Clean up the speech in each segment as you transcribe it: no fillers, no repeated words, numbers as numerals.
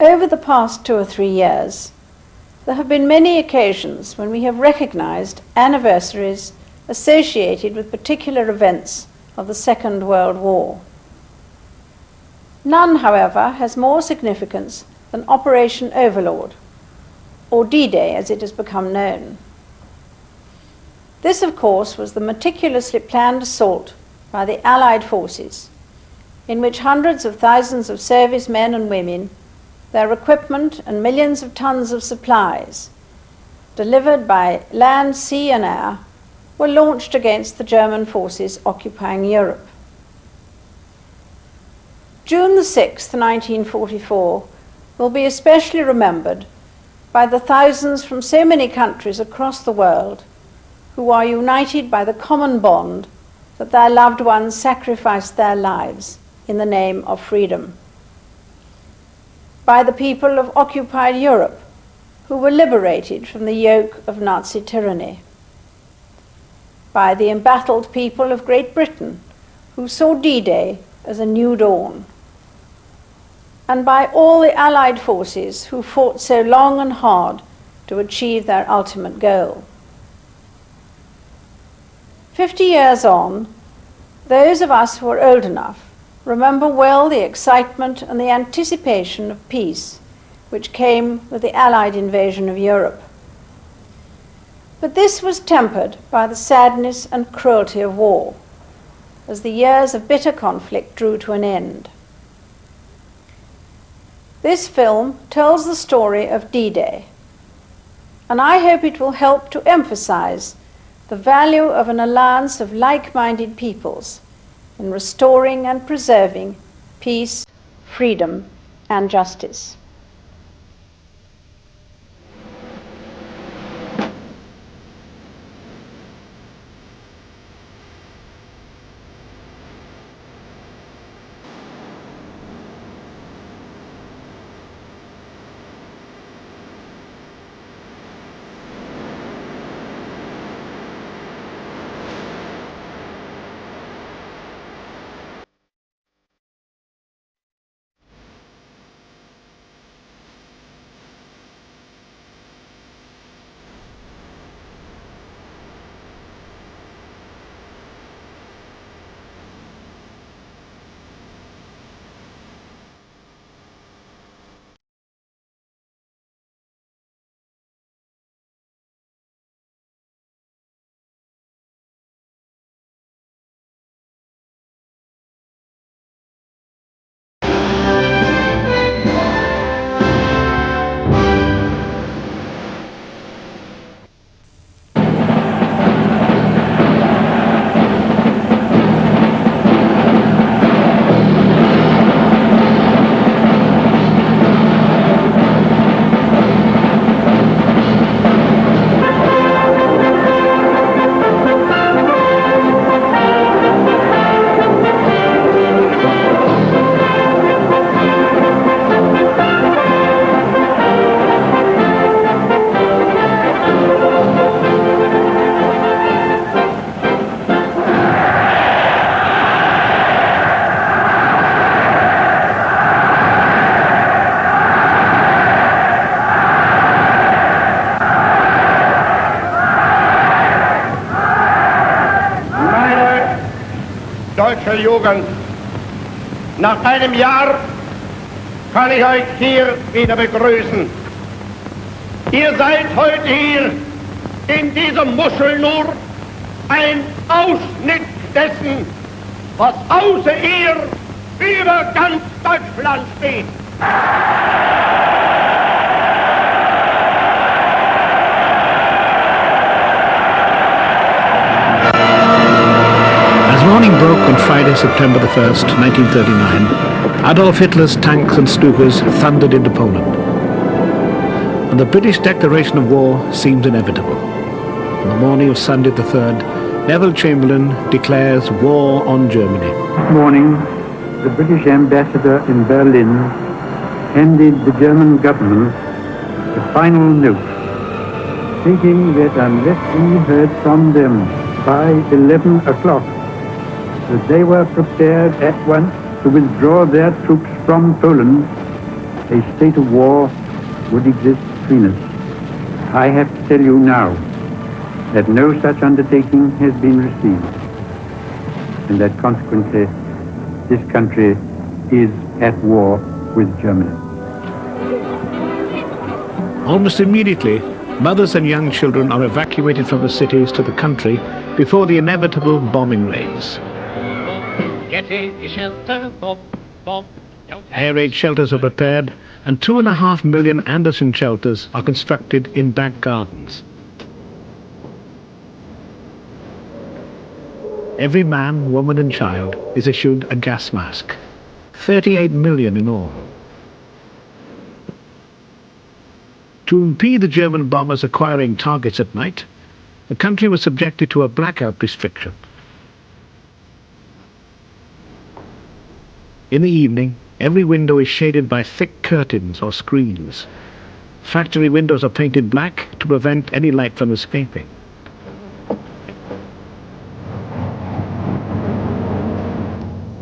Over the past 2 or 3 years, there have been many occasions when we have recognized anniversaries associated with particular events of the Second World War. None, however, has more significance than Operation Overlord, or D-Day as it has become known. This, of course, was the meticulously planned assault by the Allied forces, in which hundreds of thousands of servicemen and women, their equipment and millions of tons of supplies, delivered by land, sea and air, were launched against the German forces occupying Europe. June the 6th, 1944, will be especially remembered by the thousands from so many countries across the world who are united by the common bond that their loved ones sacrificed their lives in the name of freedom. By the people of occupied Europe who were liberated from the yoke of Nazi tyranny. By the embattled people of Great Britain who saw D-Day as a new dawn. And by all the Allied forces who fought so long and hard to achieve their ultimate goal. 50 years on, those of us who are old enough remember well the excitement and the anticipation of peace which came with the Allied invasion of Europe. But this was tempered by the sadness and cruelty of war, as the years of bitter conflict drew to an end. This film tells the story of D-Day, and I hope it will help to emphasize the value of an alliance of like-minded peoples in restoring and preserving peace, freedom, and justice. Deutsche Jugend, nach einem Jahr kann ich euch hier wieder begrüßen. Ihr seid heute hier in dieser Muschel nur ein Ausschnitt dessen, was außer ihr über ganz Deutschland steht. As morning broke on Friday, September the 1st, 1939, Adolf Hitler's tanks and Stukas thundered into Poland. And the British declaration of war seemed inevitable. On the morning of Sunday the 3rd, Neville Chamberlain declares war on Germany. This morning, the British ambassador in Berlin handed the German government the final note, stating that unless we heard from them by 11 o'clock, that they were prepared at once to withdraw their troops from Poland, a state of war would exist between us. I have to tell you now that no such undertaking has been received, and that consequently this country is at war with Germany. Almost immediately, mothers and young children are evacuated from the cities to the country before the inevitable bombing raids. Get a shelter, Bob, Bob. Air raid shelters are prepared, and 2.5 million Anderson shelters are constructed in back gardens. Every man, woman and child is issued a gas mask. 38 million in all. To impede the German bombers acquiring targets at night, the country was subjected to a blackout restriction. In the evening, every window is shaded by thick curtains or screens. Factory windows are painted black to prevent any light from escaping.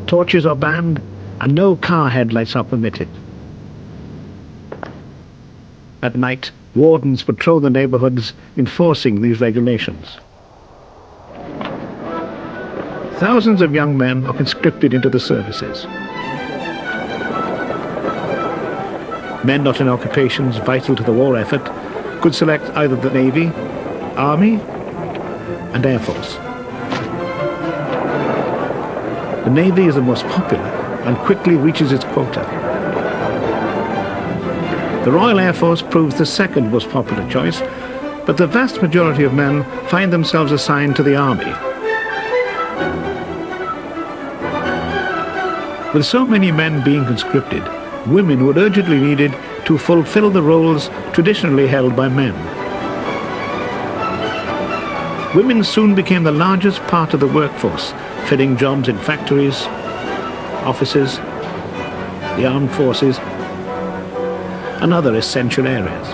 Torches are banned, and no car headlights are permitted. At night, wardens patrol the neighborhoods, enforcing these regulations. Thousands of young men are conscripted into the services. Men not in occupations vital to the war effort could select either the Navy, Army, and Air Force. The Navy is the most popular and quickly reaches its quota. The Royal Air Force proves the second most popular choice, but the vast majority of men find themselves assigned to the Army. With so many men being conscripted, women were urgently needed to fulfill the roles traditionally held by men. Women soon became the largest part of the workforce, filling jobs in factories, offices, the armed forces, and other essential areas.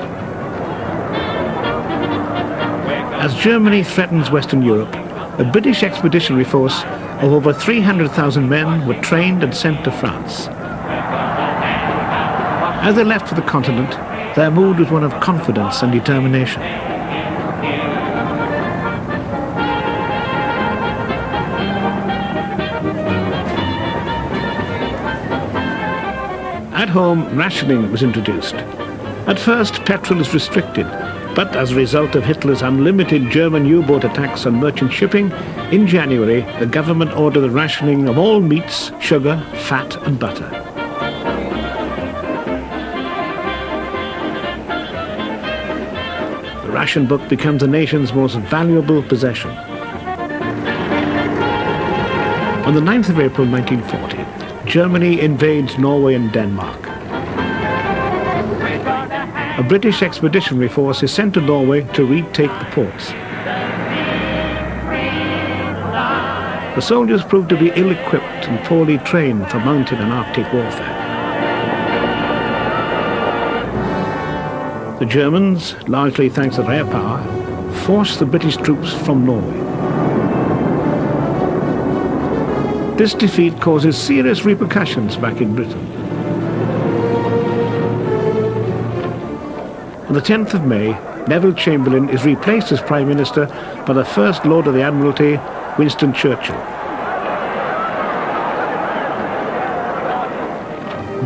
As Germany threatens Western Europe, a British expeditionary force of over 300,000 men were trained and sent to France. As they left for the continent, their mood was one of confidence and determination. At home, rationing was introduced. At first, petrol was restricted, but as a result of Hitler's unlimited German U-boat attacks on merchant shipping, in January, the government ordered the rationing of all meats, sugar, fat and butter. The ration book becomes the nation's most valuable possession. On the 9th of April 1940, Germany invades Norway and Denmark. A British expeditionary force is sent to Norway to retake the ports. The soldiers proved to be ill-equipped and poorly trained for mountain and Arctic warfare. The Germans, largely thanks to their air power, forced the British troops from Norway. This defeat causes serious repercussions back in Britain. On the 10th of May, Neville Chamberlain is replaced as Prime Minister by the First Lord of the Admiralty, Winston Churchill.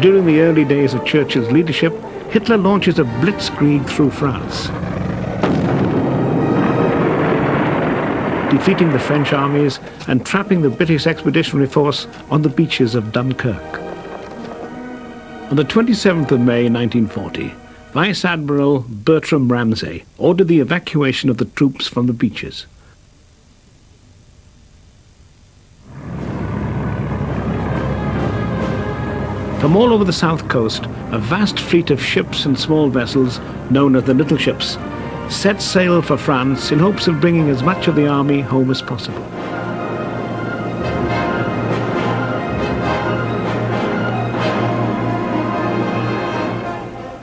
During the early days of Churchill's leadership, Hitler launches a blitzkrieg through France, defeating the French armies and trapping the British expeditionary force on the beaches of Dunkirk. On the 27th of May 1940, Vice Admiral Bertram Ramsay ordered the evacuation of the troops from the beaches. From all over the south coast, a vast fleet of ships and small vessels, known as the Little Ships, set sail for France in hopes of bringing as much of the army home as possible.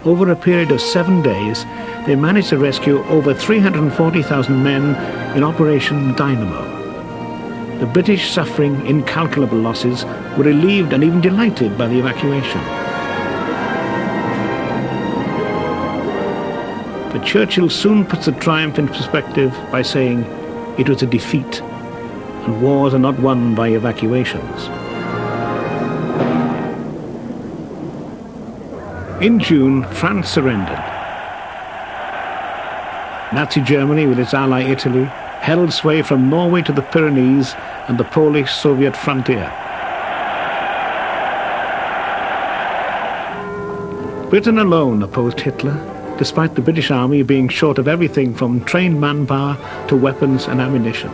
Over a period of 7 days, they managed to rescue over 340,000 men in Operation Dynamo. The British, suffering incalculable losses, were relieved and even delighted by the evacuation. But Churchill soon puts the triumph in perspective by saying it was a defeat, and wars are not won by evacuations. In June, France surrendered. Nazi Germany, with its ally Italy, held sway from Norway to the Pyrenees and the Polish-Soviet frontier. Britain alone opposed Hitler, despite the British Army being short of everything from trained manpower to weapons and ammunition.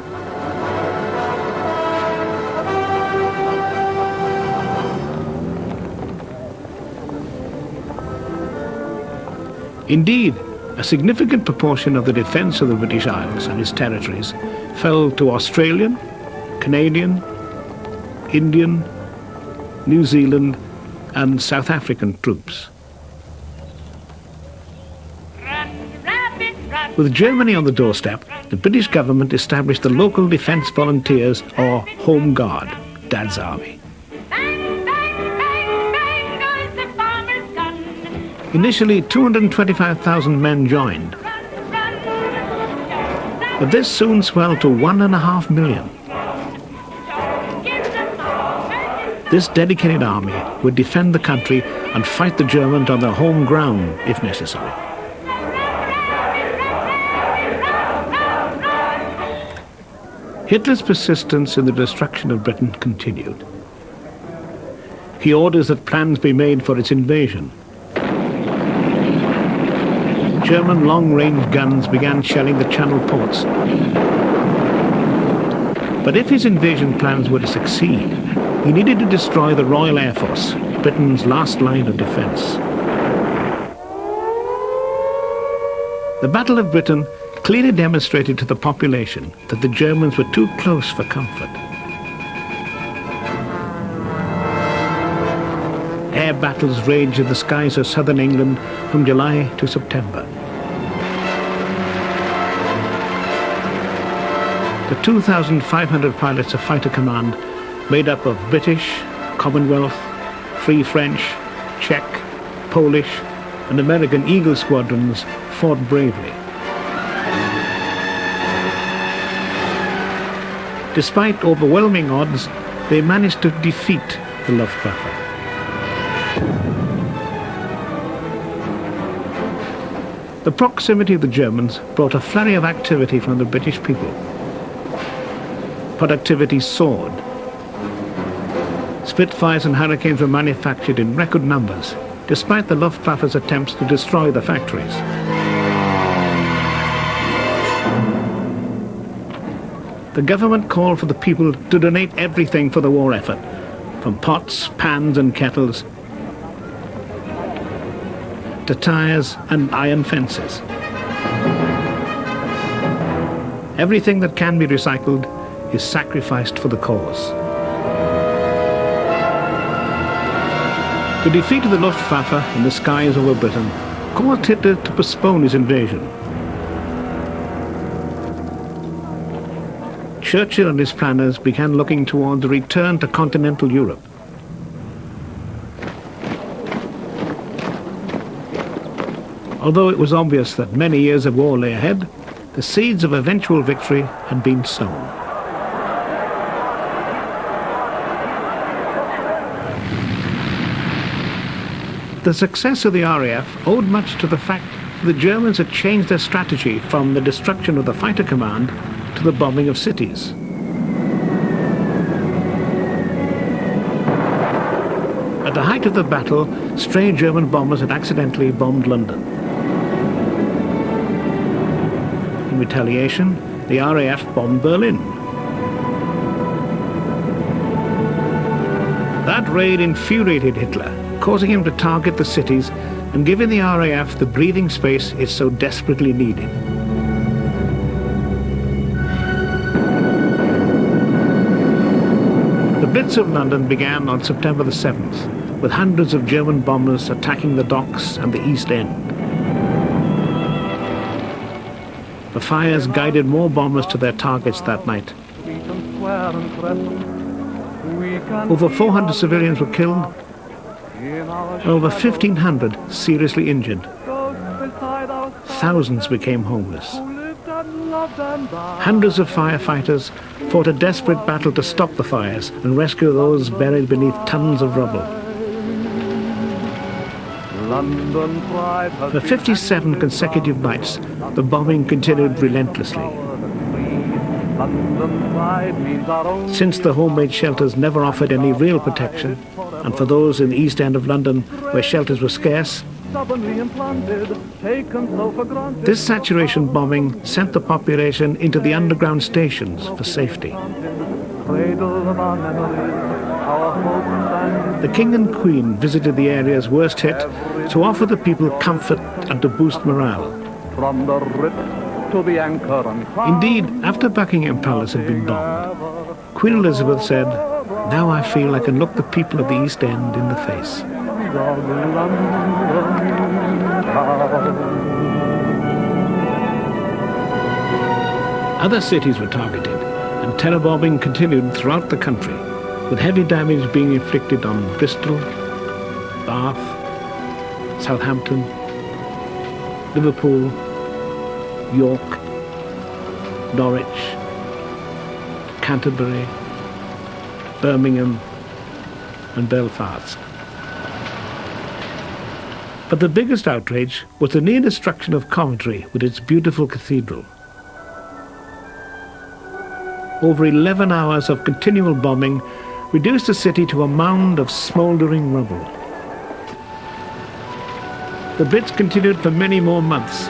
Indeed, a significant proportion of the defence of the British Isles and its territories fell to Australian, Canadian, Indian, New Zealand and South African troops. With Germany on the doorstep, the British government established the local defence volunteers, or Home Guard, Dad's Army. Initially, 225,000 men joined, but this soon swelled to 1.5 million. This dedicated army would defend the country and fight the Germans on their home ground if necessary. Hitler's persistence in the destruction of Britain continued. He orders that plans be made for its invasion. German long-range guns began shelling the Channel ports. But if his invasion plans were to succeed, he needed to destroy the Royal Air Force, Britain's last line of defence. The Battle of Britain clearly demonstrated to the population that the Germans were too close for comfort. Air battles raged in the skies of southern England from July to September. The 2,500 pilots of Fighter Command, made up of British, Commonwealth, Free French, Czech, Polish and American Eagle squadrons, fought bravely. Despite overwhelming odds, they managed to defeat the Luftwaffe. The proximity of the Germans brought a flurry of activity from the British people. Productivity soared. Spitfires and Hurricanes were manufactured in record numbers, despite the Luftwaffe's attempts to destroy the factories. The government called for the people to donate everything for the war effort, from pots, pans and kettles to tyres and iron fences. Everything that can be recycled is sacrificed for the cause. The defeat of the Luftwaffe in the skies over Britain caused Hitler to postpone his invasion. Churchill and his planners began looking towards a return to continental Europe. Although it was obvious that many years of war lay ahead, the seeds of eventual victory had been sown. The success of the RAF owed much to the fact that the Germans had changed their strategy from the destruction of the Fighter Command to the bombing of cities. At the height of the battle, stray German bombers had accidentally bombed London. In retaliation, the RAF bombed Berlin. That raid infuriated Hitler, causing him to target the cities and giving the RAF the breathing space it so desperately needed. The Blitz of London began on September the 7th, with hundreds of German bombers attacking the docks and the East End. The fires guided more bombers to their targets that night. Over 400 civilians were killed, and over 1,500 seriously injured. thousands became homeless. Hundreds of firefighters fought a desperate battle to stop the fires and rescue those buried beneath tons of rubble. For 57 consecutive nights, the bombing continued relentlessly. Since the homemade shelters never offered any real protection, and for those in the East End of London where shelters were scarce, this saturation bombing sent the population into the underground stations for safety. The King and Queen visited the areas worst hit to offer the people comfort and to boost morale. Indeed, after Buckingham Palace had been bombed, Queen Elizabeth said, "Now I feel I can look the people of the East End in the face." Other cities were targeted, and terror bombing continued throughout the country, with heavy damage being inflicted on Bristol, Bath, Southampton, Liverpool, York, Norwich, Canterbury, Birmingham, and Belfast. But the biggest outrage was the near destruction of Coventry with its beautiful cathedral. Over 11 hours of continual bombing reduced the city to a mound of smouldering rubble. The Brits continued for many more months,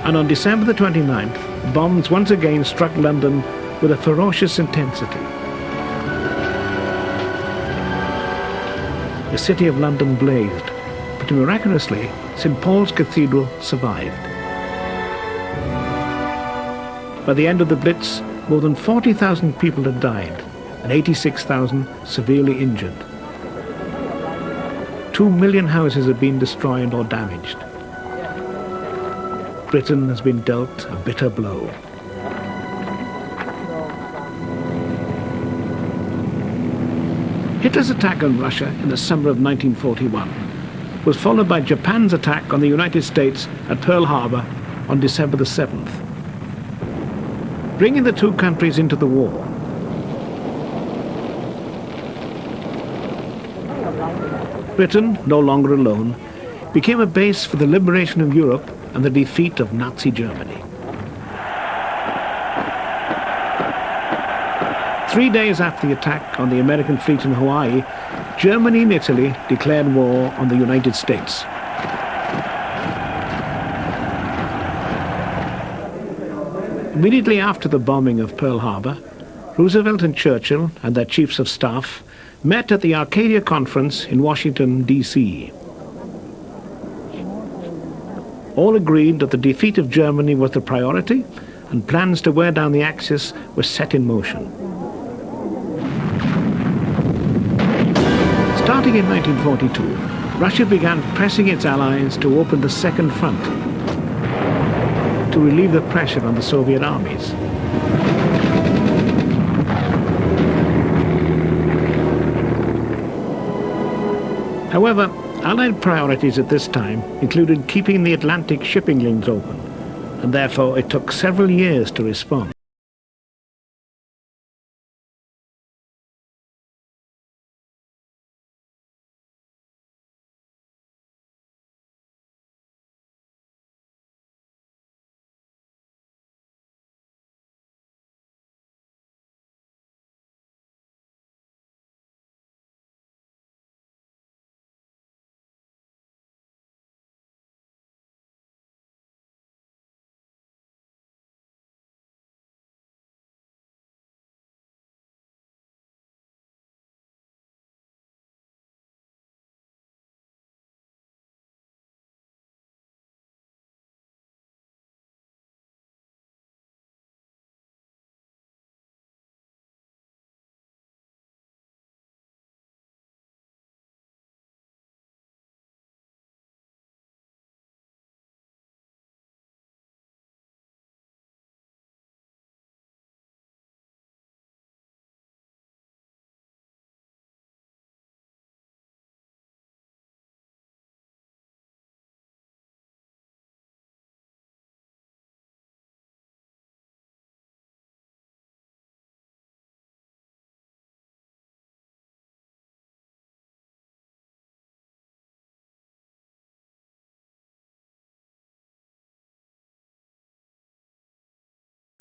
and on December the 29th, bombs once again struck London with a ferocious intensity. The city of London blazed, but miraculously, St. Paul's Cathedral survived. By the end of the Blitz, more than 40,000 people had died, and 86,000 severely injured. 2 million houses had been destroyed or damaged. Britain has been dealt a bitter blow. Hitler's attack on Russia in the summer of 1941 was followed by Japan's attack on the United States at Pearl Harbor on December the 7th, bringing the two countries into the war. Britain, no longer alone, became a base for the liberation of Europe and the defeat of Nazi Germany. 3 days after the attack on the American fleet in Hawaii, Germany and Italy declared war on the United States. Immediately after the bombing of Pearl Harbor, Roosevelt and Churchill and their chiefs of staff met at the Arcadia Conference in Washington, D.C. All agreed that the defeat of Germany was the priority, and plans to wear down the Axis were set in motion. Starting in 1942, Russia began pressing its allies to open the Second Front to relieve the pressure on the Soviet armies. However, Allied priorities at this time included keeping the Atlantic shipping lanes open, and therefore it took several years to respond.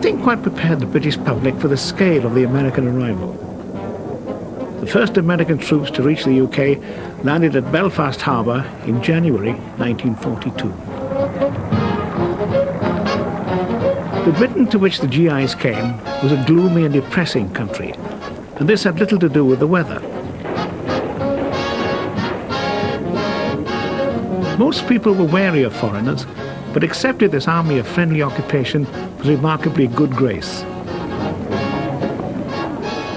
Nothing quite prepared the British public for the scale of the American arrival. The first American troops to reach the UK landed at Belfast Harbour in January 1942. The Britain to which the GIs came was a gloomy and depressing country, and this had little to do with the weather. Most people were wary of foreigners, but accepted this army of friendly occupation with remarkably good grace.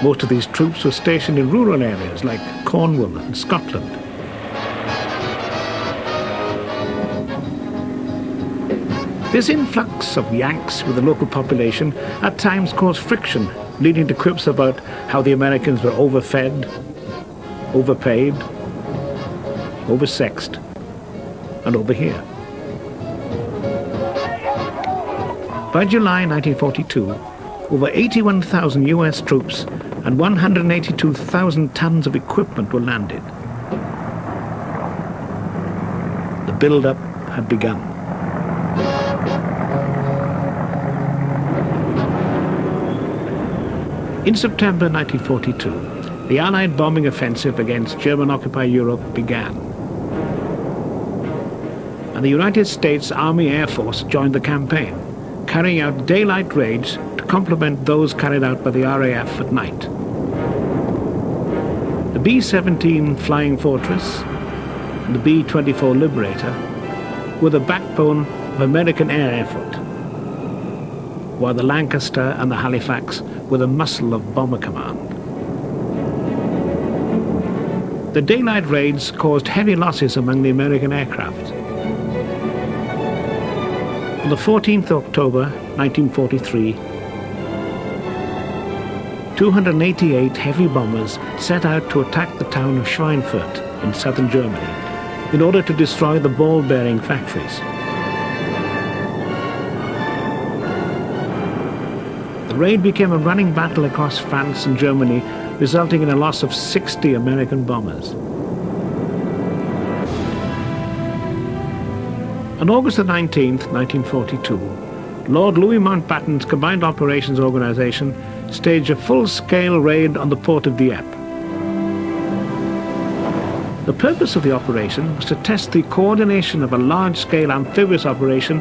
Most of these troops were stationed in rural areas like Cornwall and Scotland. This influx of Yanks with the local population at times caused friction, leading to quips about how the Americans were overfed, overpaid, oversexed, and over here. By July 1942, over 81,000 US troops and 182,000 tons of equipment were landed. The build-up had begun. In September 1942, the Allied bombing offensive against German-occupied Europe began. And the United States Army Air Force joined the campaign, carrying out daylight raids to complement those carried out by the RAF at night. The B-17 Flying Fortress and the B-24 Liberator were the backbone of American air effort, while the Lancaster and the Halifax were the muscle of Bomber Command. The daylight raids caused heavy losses among the American aircraft. On the 14th of October 1943, 288 heavy bombers set out to attack the town of Schweinfurt in southern Germany in order to destroy the ball-bearing factories. The raid became a running battle across France and Germany, resulting in a loss of 60 American bombers. On August the 19th, 1942, Lord Louis Mountbatten's Combined Operations Organization staged a full-scale raid on the port of Dieppe. The purpose of the operation was to test the coordination of a large-scale amphibious operation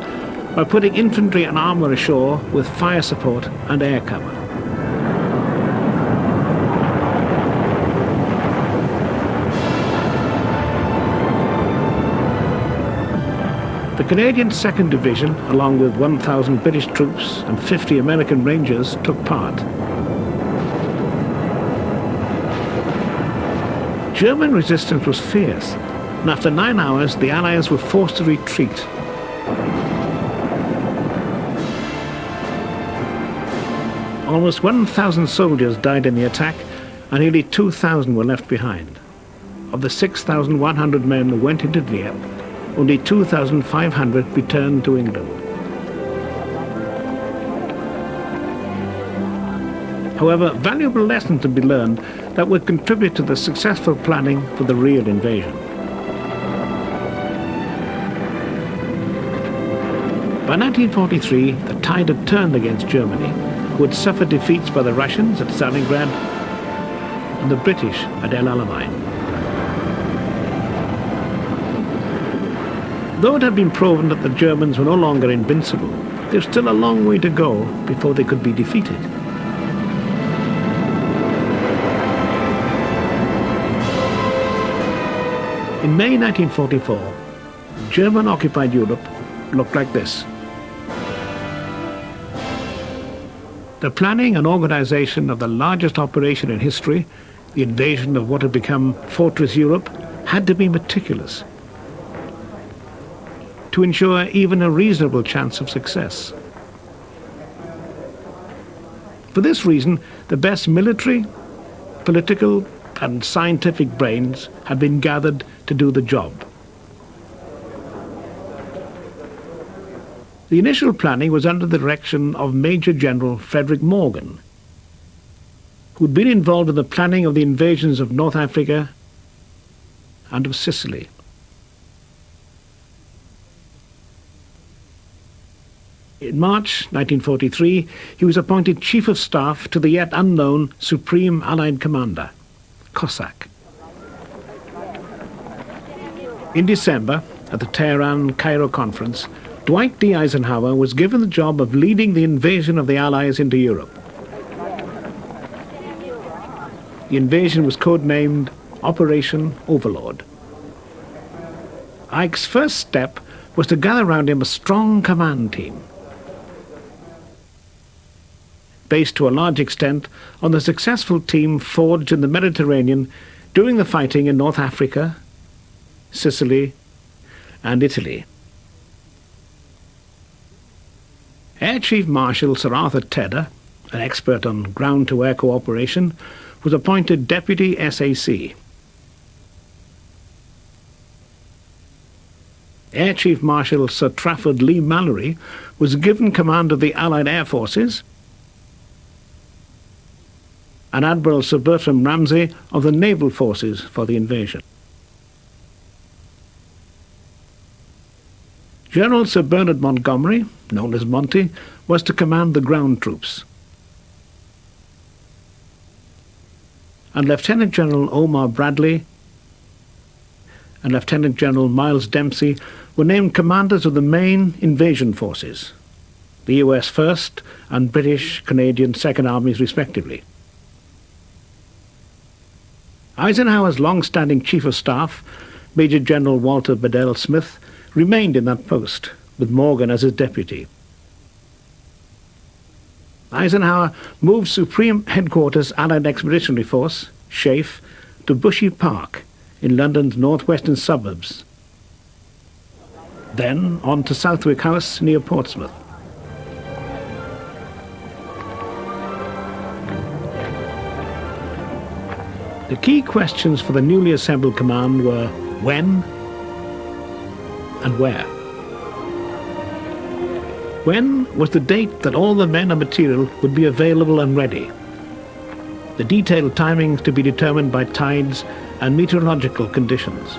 by putting infantry and armour ashore with fire support and air cover. The Canadian 2nd Division, along with 1,000 British troops and 50 American Rangers, took part. German resistance was fierce, and after 9 hours the Allies were forced to retreat. Almost 1,000 soldiers died in the attack, and nearly 2,000 were left behind. Of the 6,100 men who went into Dieppe, only 2,500 returned to England. However, valuable lessons have been learned that would contribute to the successful planning for the real invasion. By 1943, the tide had turned against Germany, who had suffered defeats by the Russians at Stalingrad and the British at El Alamein. Though it had been proven that the Germans were no longer invincible, there was still a long way to go before they could be defeated. In May 1944, German-occupied Europe looked like this. The planning and organization of the largest operation in history, the invasion of what had become Fortress Europe, had to be meticulous to ensure even a reasonable chance of success. For this reason, the best military, political, and scientific brains had been gathered to do the job. The initial planning was under the direction of Major General Frederick Morgan, who'd been involved in the planning of the invasions of North Africa and of Sicily. In March 1943, he was appointed Chief of Staff to the yet unknown Supreme Allied Commander, Cossack. In December, at the Tehran-Cairo conference, Dwight D. Eisenhower was given the job of leading the invasion of the Allies into Europe. The invasion was codenamed Operation Overlord. Ike's first step was to gather around him a strong command team, based to a large extent on the successful team forged in the Mediterranean during the fighting in North Africa, Sicily, and Italy. Air Chief Marshal Sir Arthur Tedder, an expert on ground-to-air cooperation, was appointed Deputy SAC. Air Chief Marshal Sir Trafford Lee Mallory was given command of the Allied Air Forces, and Admiral Sir Bertram Ramsay of the Naval Forces for the invasion. General Sir Bernard Montgomery, known as Monty, was to command the ground troops. And Lieutenant General Omar Bradley and Lieutenant General Miles Dempsey were named commanders of the main invasion forces, the US 1st and British, Canadian 2nd Armies respectively. Eisenhower's long-standing Chief of Staff, Major General Walter Bedell Smith, remained in that post, with Morgan as his deputy. Eisenhower moved Supreme Headquarters Allied Expeditionary Force, SHAEF, to Bushy Park, in London's northwestern suburbs, then on to Southwick House near Portsmouth. The key questions for the newly assembled command were when and where. When was the date that all the men and material would be available and ready? The detailed timings to be determined by tides and meteorological conditions.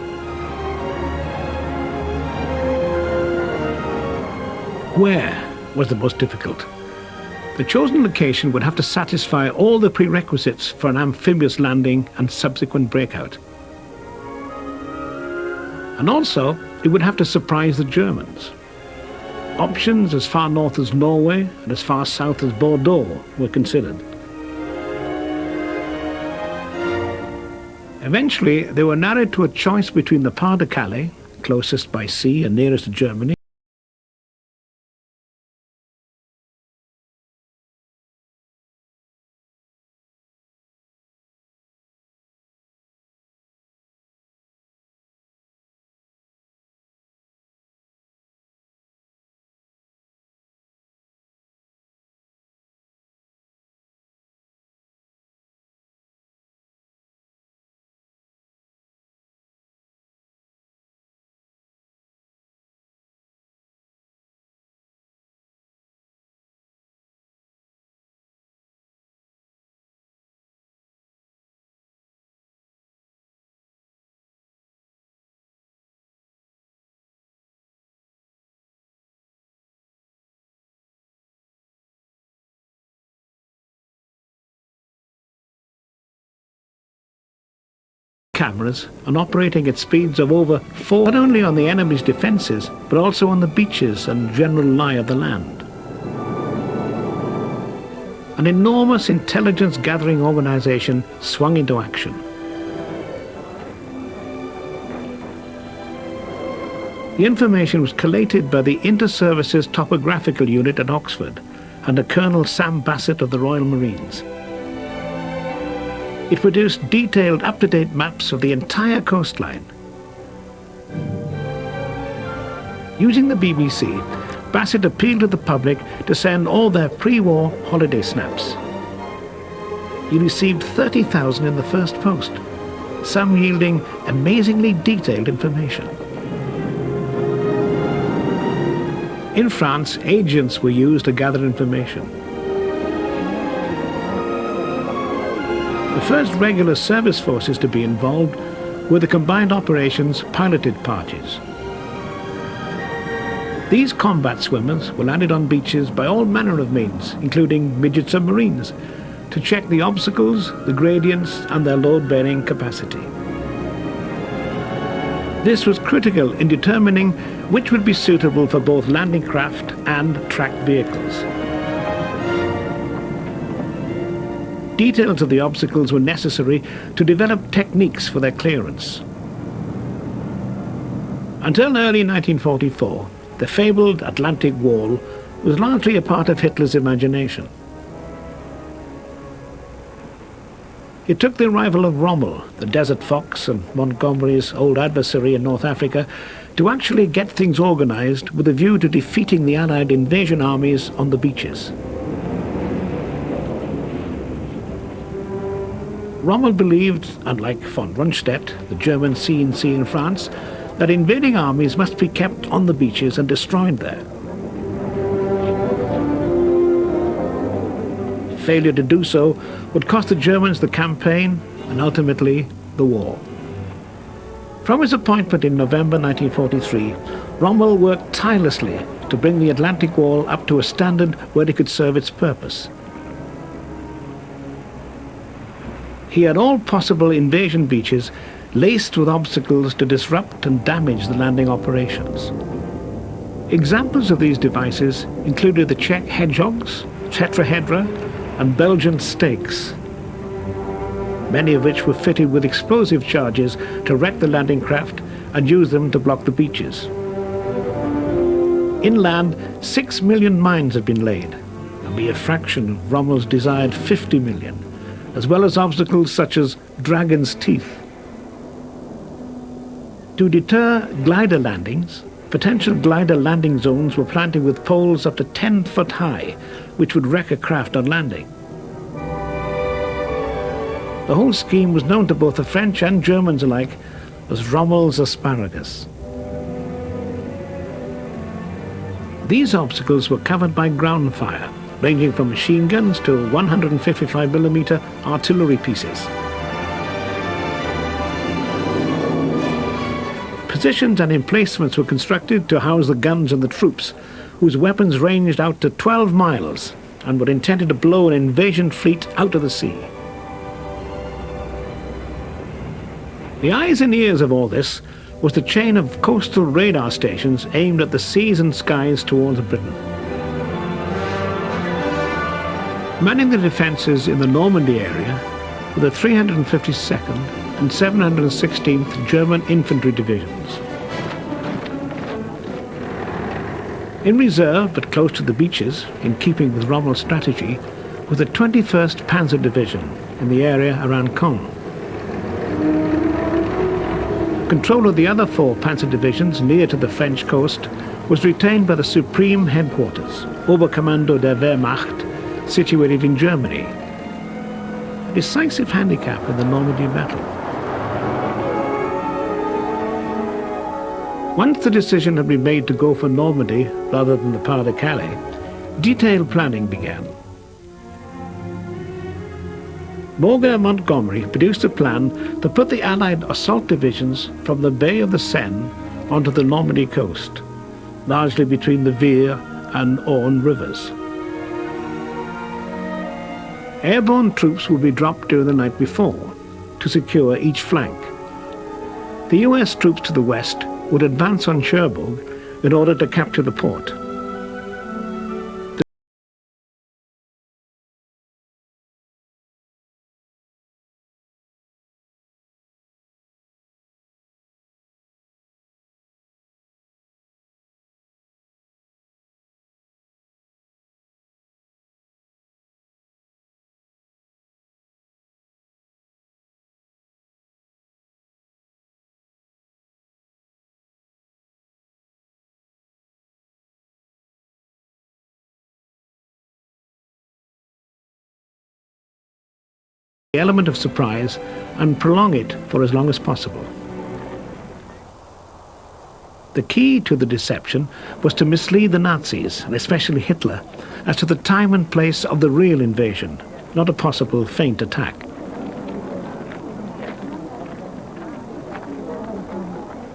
Where was the most difficult? The chosen location would have to satisfy all the prerequisites for an amphibious landing and subsequent breakout. And also, it would have to surprise the Germans. Options as far north as Norway and as far south as Bordeaux were considered. Eventually, they were narrowed to a choice between the Pas de Calais, closest by sea and nearest to Germany, cameras and operating at speeds of over 4, not only on the enemy's defences, but also on the beaches and general lie of the land. An enormous intelligence-gathering organisation swung into action. The information was collated by the Inter-Services Topographical Unit at Oxford under Colonel Sam Bassett of the Royal Marines. It produced detailed, up-to-date maps of the entire coastline. Using the BBC, Bassett appealed to the public to send all their pre-war holiday snaps. He received 30,000 in the first post, some yielding amazingly detailed information. In France, agents were used to gather information. The first regular service forces to be involved were the Combined Operations piloted parties. These combat swimmers were landed on beaches by all manner of means, including midget submarines, to check the obstacles, the gradients, and their load-bearing capacity. This was critical in determining which would be suitable for both landing craft and tracked vehicles. Details of the obstacles were necessary to develop techniques for their clearance. Until early 1944, the fabled Atlantic Wall was largely a part of Hitler's imagination. It took the arrival of Rommel, the desert fox and Montgomery's old adversary in North Africa, to actually get things organized with a view to defeating the Allied invasion armies on the beaches. Rommel believed, unlike von Rundstedt, the German CNC in France, that invading armies must be kept on the beaches and destroyed there. Failure to do so would cost the Germans the campaign and ultimately the war. From his appointment in November 1943, Rommel worked tirelessly to bring the Atlantic Wall up to a standard where it could serve its purpose. He had all possible invasion beaches laced with obstacles to disrupt and damage the landing operations. Examples of these devices included the Czech hedgehogs, tetrahedra, and Belgian stakes, many of which were fitted with explosive charges to wreck the landing craft and use them to block the beaches. Inland, 6 million mines had been laid, a mere fraction of Rommel's desired 50 million, as well as obstacles such as dragon's teeth. To deter glider landings, potential glider landing zones were planted with poles up to 10 foot high, which would wreck a craft on landing. The whole scheme was known to both the French and Germans alike as Rommel's asparagus. These obstacles were covered by ground fire, ranging from machine guns to 155mm artillery pieces. Positions and emplacements were constructed to house the guns and the troops, whose weapons ranged out to 12 miles and were intended to blow an invasion fleet out of the sea. The eyes and ears of all this was the chain of coastal radar stations aimed at the seas and skies towards Britain. Manning the defences in the Normandy area were the 352nd and 716th German Infantry Divisions. In reserve, but close to the beaches, in keeping with Rommel's strategy, was the 21st Panzer Division in the area around Caen. Control of the other 4 Panzer Divisions near to the French coast was retained by the Supreme Headquarters, Oberkommando der Wehrmacht, situated in Germany. A decisive handicap in the Normandy battle. Once the decision had been made to go for Normandy rather than the Pas-de-Calais, detailed planning began. Morgan and Montgomery produced a plan to put the Allied assault divisions from the Bay of the Seine onto the Normandy coast, largely between the Vire and Orne rivers. Airborne troops would be dropped during the night before to secure each flank. The US troops to the west would advance on Cherbourg in order to capture the port. The element of surprise and prolong it for as long as possible. The key to the deception was to mislead the Nazis, and especially Hitler, as to the time and place of the real invasion, not a possible feint attack.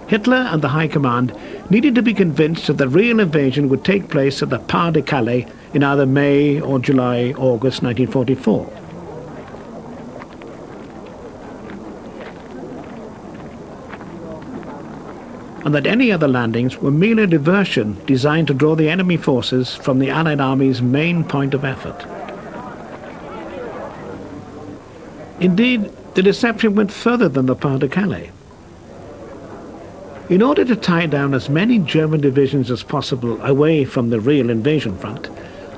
Hitler and the High Command needed to be convinced that the real invasion would take place at the Pas de Calais in either May or July, August 1944. And that any other landings were merely a diversion designed to draw the enemy forces from the Allied army's main point of effort. Indeed, the deception went further than the Pas de Calais. In order to tie down as many German divisions as possible away from the real invasion front,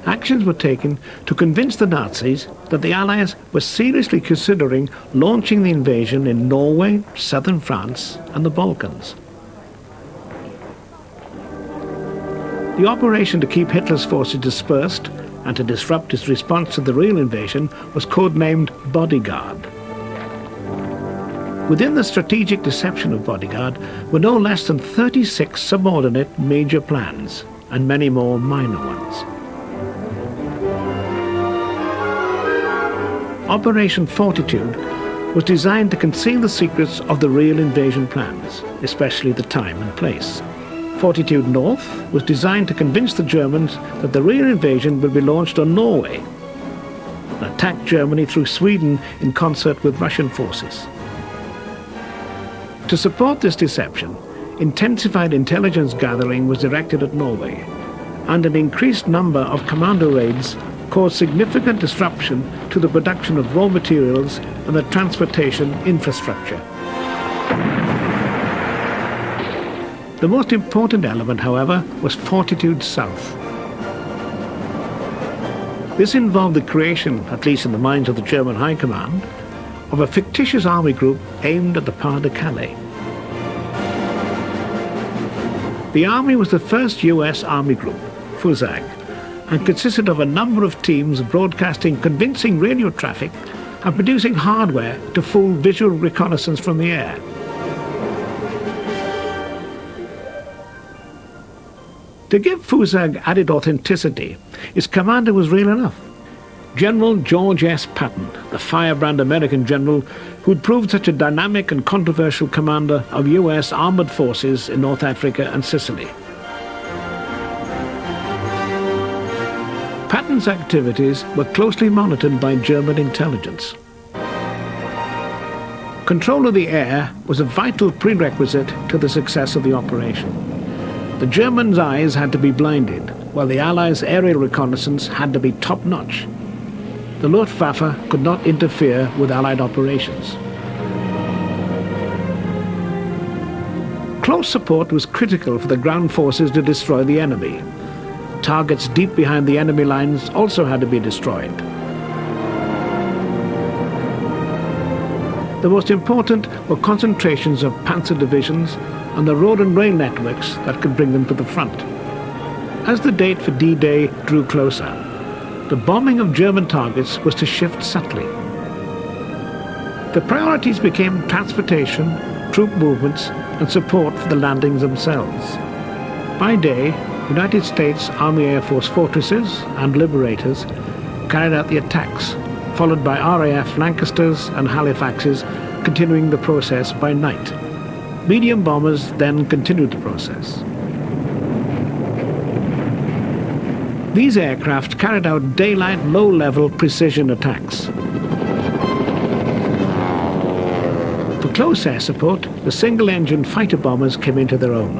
actions were taken to convince the Nazis that the Allies were seriously considering launching the invasion in Norway, southern France, and the Balkans. The operation to keep Hitler's forces dispersed and to disrupt his response to the real invasion was codenamed Bodyguard. Within the strategic deception of Bodyguard were no less than 36 subordinate major plans, and many more minor ones. Operation Fortitude was designed to conceal the secrets of the real invasion plans, especially the time and place. Fortitude North was designed to convince the Germans that the real invasion would be launched on Norway and attack Germany through Sweden in concert with Russian forces. To support this deception, intensified intelligence gathering was directed at Norway, and an increased number of commando raids caused significant disruption to the production of raw materials and the transportation infrastructure. The most important element, however, was Fortitude South. This involved the creation, at least in the minds of the German High Command, of a fictitious army group aimed at the Pas de Calais. The army was the first US army group, FUSAG, and consisted of a number of teams broadcasting convincing radio traffic and producing hardware to fool visual reconnaissance from the air. To give FUSAG added authenticity, its commander was real enough. General George S. Patton, the firebrand American general who'd proved such a dynamic and controversial commander of US armored forces in North Africa and Sicily. Patton's activities were closely monitored by German intelligence. Control of the air was a vital prerequisite to the success of the operation. The Germans' eyes had to be blinded, while the Allies' aerial reconnaissance had to be top-notch. The Luftwaffe could not interfere with Allied operations. Close support was critical for the ground forces to destroy the enemy. Targets deep behind the enemy lines also had to be destroyed. The most important were concentrations of panzer divisions and the road and rail networks that could bring them to the front. As the date for D-Day drew closer, the bombing of German targets was to shift subtly. The priorities became transportation, troop movements, and support for the landings themselves. By day, United States Army Air Force fortresses and liberators carried out the attacks, followed by RAF Lancasters and Halifaxes continuing the process by night. Medium bombers then continued the process. These aircraft carried out daylight, low-level precision attacks. For close air support, the single-engine fighter bombers came into their own.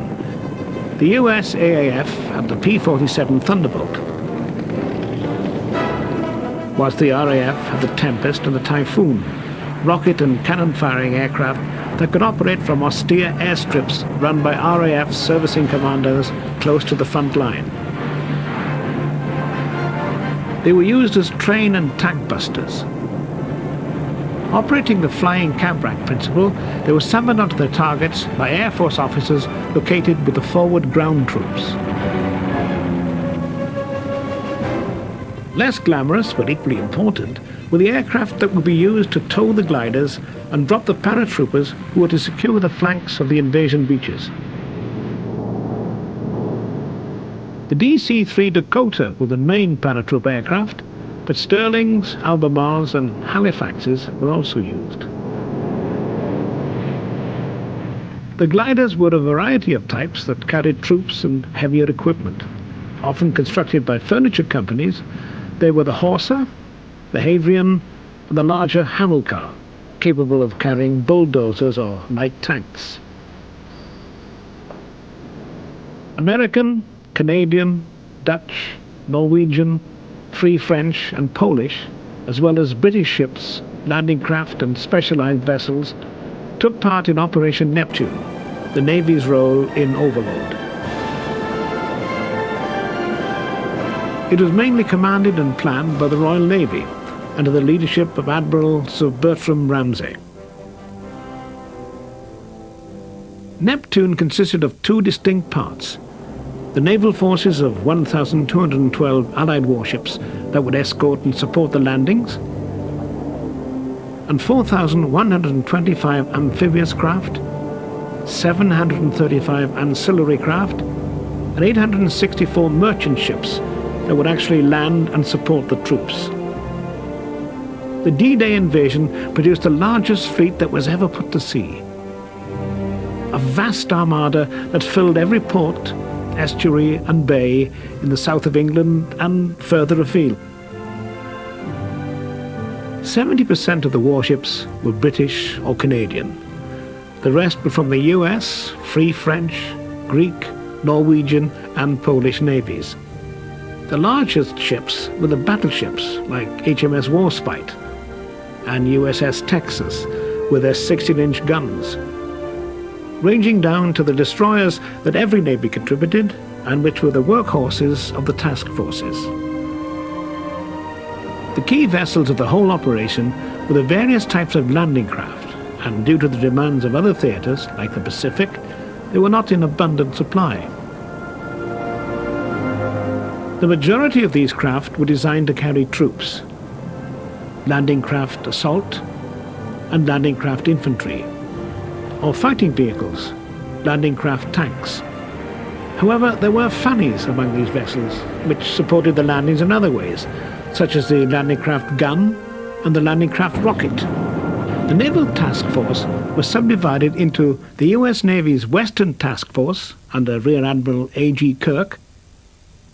The US AAF had the P-47 Thunderbolt, whilst the RAF had the Tempest and the Typhoon, rocket and cannon-firing aircraft that could operate from austere airstrips run by RAF servicing commandos close to the front line. They were used as train and tack busters. Operating the flying cab rack principle, they were summoned onto their targets by Air Force officers located with the forward ground troops. Less glamorous, but equally important, were the aircraft that would be used to tow the gliders and drop the paratroopers who were to secure the flanks of the invasion beaches. The DC-3 Dakota were the main paratroop aircraft, but Stirlings, Albemarles and Halifaxes were also used. The gliders were a variety of types that carried troops and heavier equipment. Often constructed by furniture companies, they were the Horsa, the Havrian, and the larger Hamilcar, capable of carrying bulldozers or light tanks. American, Canadian, Dutch, Norwegian, Free French and Polish, as well as British ships, landing craft and specialized vessels, took part in Operation Neptune, the Navy's role in Overlord. It was mainly commanded and planned by the Royal Navy, under the leadership of Admiral Sir Bertram Ramsay. Neptune consisted of two distinct parts: the naval forces of 1,212 Allied warships that would escort and support the landings, and 4,125 amphibious craft, 735 ancillary craft, and 864 merchant ships that would actually land and support the troops. The D-Day invasion produced the largest fleet that was ever put to sea. A vast armada that filled every port, estuary and bay in the south of England and further afield. 70% of the warships were British or Canadian. The rest were from the US, Free French, Greek, Norwegian and Polish navies. The largest ships were the battleships like HMS Warspite and USS Texas with their 16-inch guns, ranging down to the destroyers that every navy contributed and which were the workhorses of the task forces. The key vessels of the whole operation were the various types of landing craft, and due to the demands of other theatres like the Pacific, they were not in abundant supply. The majority of these craft were designed to carry troops, landing craft assault and landing craft infantry, or fighting vehicles, landing craft tanks. However, there were fannies among these vessels, which supported the landings in other ways, such as the landing craft gun and the landing craft rocket. The Naval Task Force was subdivided into the US Navy's Western Task Force under Rear Admiral A.G. Kirk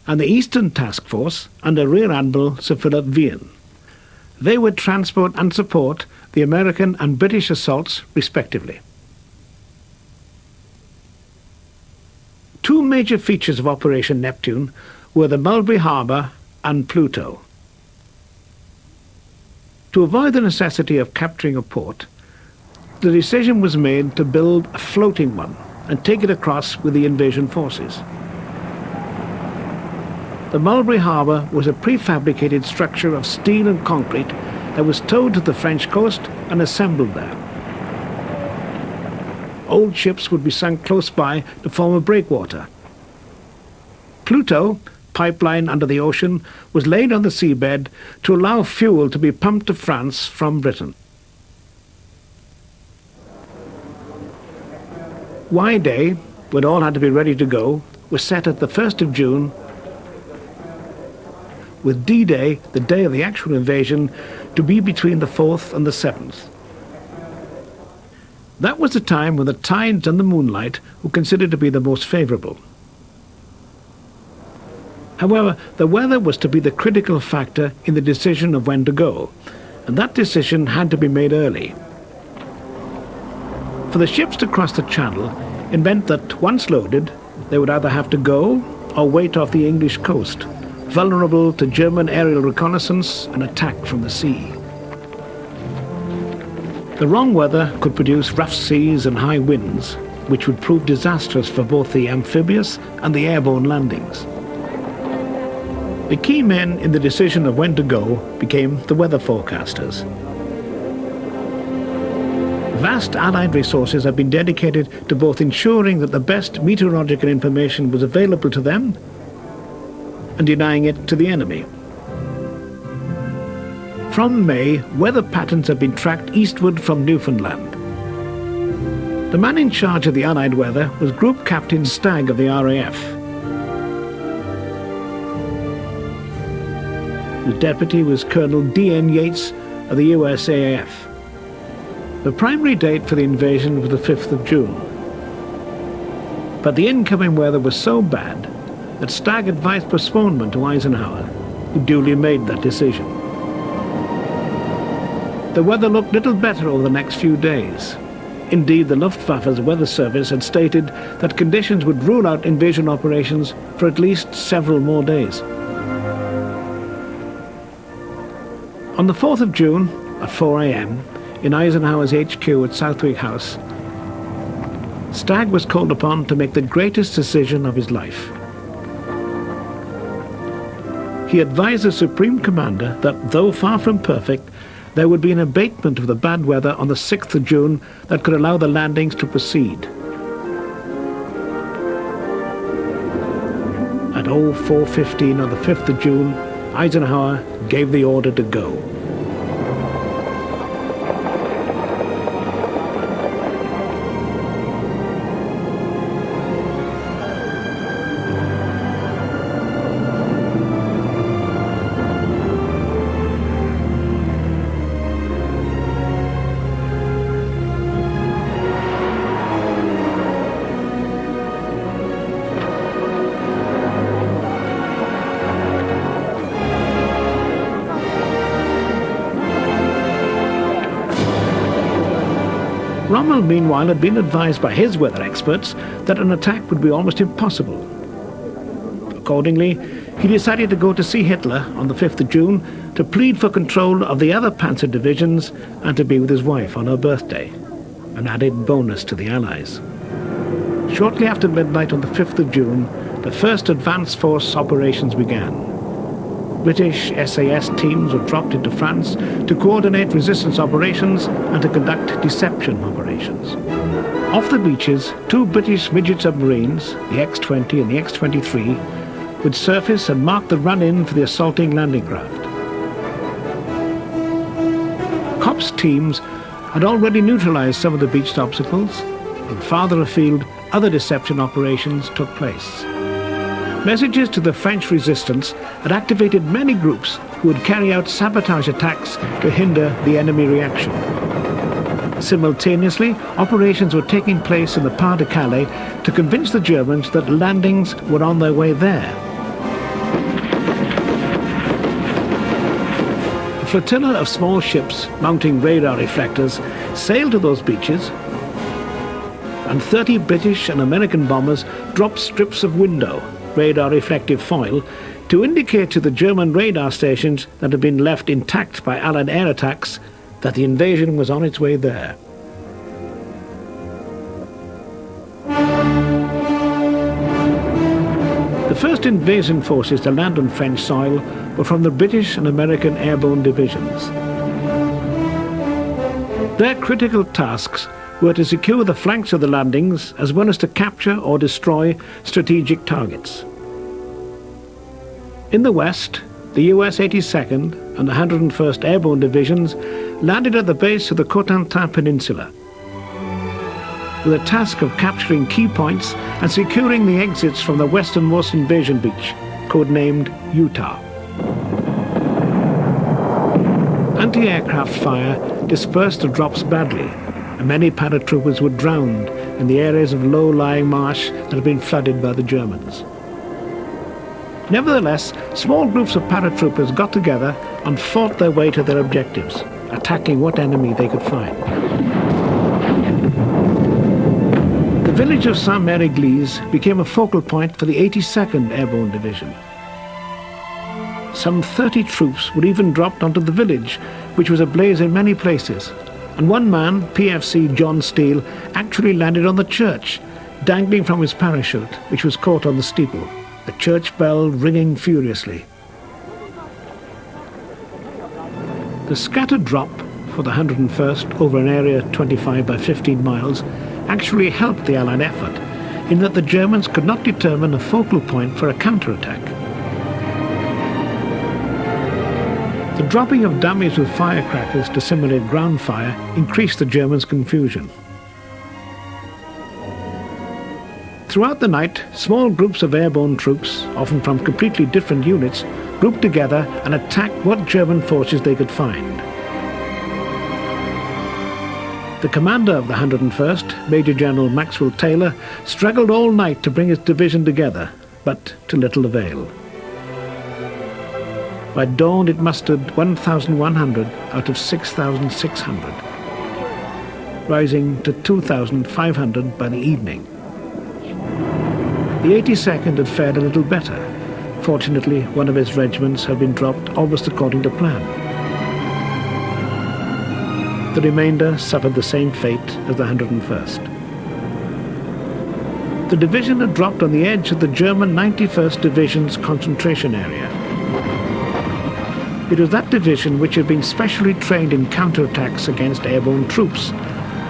and the Eastern Task Force under Rear Admiral Sir Philip Vian. They would transport and support the American and British assaults respectively. Two major features of Operation Neptune were the Mulberry Harbour and Pluto. To avoid the necessity of capturing a port, the decision was made to build a floating one and take it across with the invasion forces. The Mulberry Harbour was a prefabricated structure of steel and concrete that was towed to the French coast and assembled there. Old ships would be sunk close by to form a breakwater. Pluto, pipeline under the ocean, was laid on the seabed to allow fuel to be pumped to France from Britain. Y-Day, when all had to be ready to go, was set at the 1st of June, with D-Day, the day of the actual invasion, to be between the 4th and the 7th. That was the time when the tides and the moonlight were considered to be the most favourable. However, the weather was to be the critical factor in the decision of when to go, and that decision had to be made early. For the ships to cross the Channel, it meant that once loaded, they would either have to go or wait off the English coast, vulnerable to German aerial reconnaissance and attack from the sea. The wrong weather could produce rough seas and high winds, which would prove disastrous for both the amphibious and the airborne landings. The key men in the decision of when to go became the weather forecasters. Vast Allied resources have been dedicated to both ensuring that the best meteorological information was available to them and denying it to the enemy. From May, weather patterns have been tracked eastward from Newfoundland. The man in charge of the Allied weather was Group Captain Stagg of the RAF. The deputy was Colonel D.N. Yates of the USAF. The primary date for the invasion was the 5th of June. But the incoming weather was so bad that Stagg advised postponement to Eisenhower, who duly made that decision. The weather looked little better over the next few days. Indeed, the Luftwaffe's weather service had stated that conditions would rule out invasion operations for at least several more days. On the 4th of June, at 4 a.m., in Eisenhower's HQ at Southwick House, Stagg was called upon to make the greatest decision of his life. He advised the Supreme Commander that, though far from perfect, there would be an abatement of the bad weather on the 6th of June that could allow the landings to proceed. At 04:15 on the 5th of June, Eisenhower gave the order to go. Rommel, meanwhile, had been advised by his weather experts that an attack would be almost impossible. Accordingly, he decided to go to see Hitler on the 5th of June to plead for control of the other panzer divisions and to be with his wife on her birthday, an added bonus to the Allies. Shortly after midnight on the 5th of June, the first advance force operations began. British SAS teams were dropped into France to coordinate resistance operations and to conduct deception operations. Off the beaches, 2 British midget submarines, the X-20 and the X-23, would surface and mark the run-in for the assaulting landing craft. COPS teams had already neutralized some of the beached obstacles, and farther afield, other deception operations took place. Messages to the French resistance had activated many groups who would carry out sabotage attacks to hinder the enemy reaction. Simultaneously, operations were taking place in the Pas-de-Calais to convince the Germans that landings were on their way there. A flotilla of small ships mounting radar reflectors sailed to those beaches, and 30 British and American bombers dropped strips of window, radar reflective foil, to indicate to the German radar stations that had been left intact by Allied air attacks that the invasion was on its way there. The first invasion forces to land on French soil were from the British and American airborne divisions. Their critical tasks were to secure the flanks of the landings as well as to capture or destroy strategic targets. In the west, the US 82nd and the 101st Airborne Divisions landed at the base of the Cotentin Peninsula, with a task of capturing key points and securing the exits from the westernmost invasion beach, codenamed Utah. Anti-aircraft fire dispersed the drops badly, and many paratroopers were drowned in the areas of low-lying marsh that had been flooded by the Germans. Nevertheless, small groups of paratroopers got together and fought their way to their objectives, attacking what enemy they could find. The village of Saint-Mère-Église became a focal point for the 82nd Airborne Division. Some 30 troops were even dropped onto the village, which was ablaze in many places, and one man, PFC John Steele, actually landed on the church, dangling from his parachute, which was caught on the steeple, the church bell ringing furiously. The scattered drop for the 101st over an area 25 by 15 miles actually helped the Allied effort, in that the Germans could not determine a focal point for a counterattack. The dropping of dummies with firecrackers to simulate ground fire increased the Germans' confusion. Throughout the night, small groups of airborne troops, often from completely different units, grouped together and attacked what German forces they could find. The commander of the 101st, Major General Maxwell Taylor, struggled all night to bring his division together, but to little avail. By dawn it mustered 1,100 out of 6,600, rising to 2,500 by the evening. The 82nd had fared a little better. Fortunately, one of his regiments had been dropped almost according to plan. The remainder suffered the same fate as the 101st. The division had dropped on the edge of the German 91st Division's concentration area. It was that division which had been specially trained in counterattacks against airborne troops,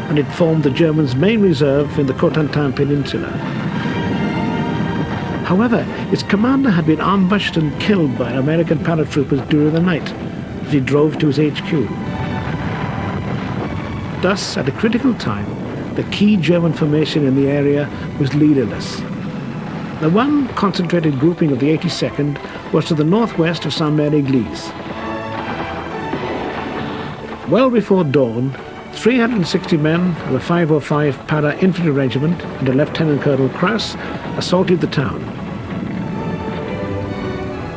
and it formed the Germans' main reserve in the Cotentin Peninsula. However, its commander had been ambushed and killed by American paratroopers during the night as he drove to his HQ. Thus, at a critical time, the key German formation in the area was leaderless. The one concentrated grouping of the 82nd was to the northwest of Saint-Mère-Église. Well before dawn, 360 men of the 505 Para-Infantry Regiment under Lieutenant Colonel Krauss assaulted the town.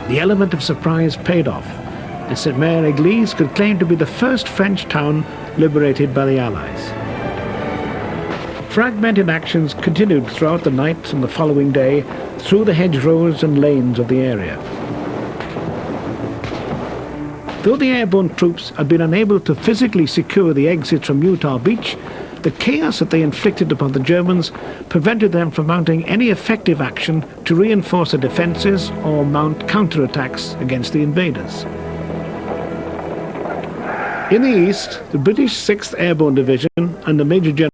The element of surprise paid off, and Saint-Mère-Église could claim to be the first French town liberated by the Allies. Fragmented actions continued throughout the night and the following day through the hedgerows and lanes of the area. Though the airborne troops had been unable to physically secure the exits from Utah Beach, the chaos that they inflicted upon the Germans prevented them from mounting any effective action to reinforce their defences or mount counterattacks against the invaders. In the east, the British 6th Airborne Division under Major General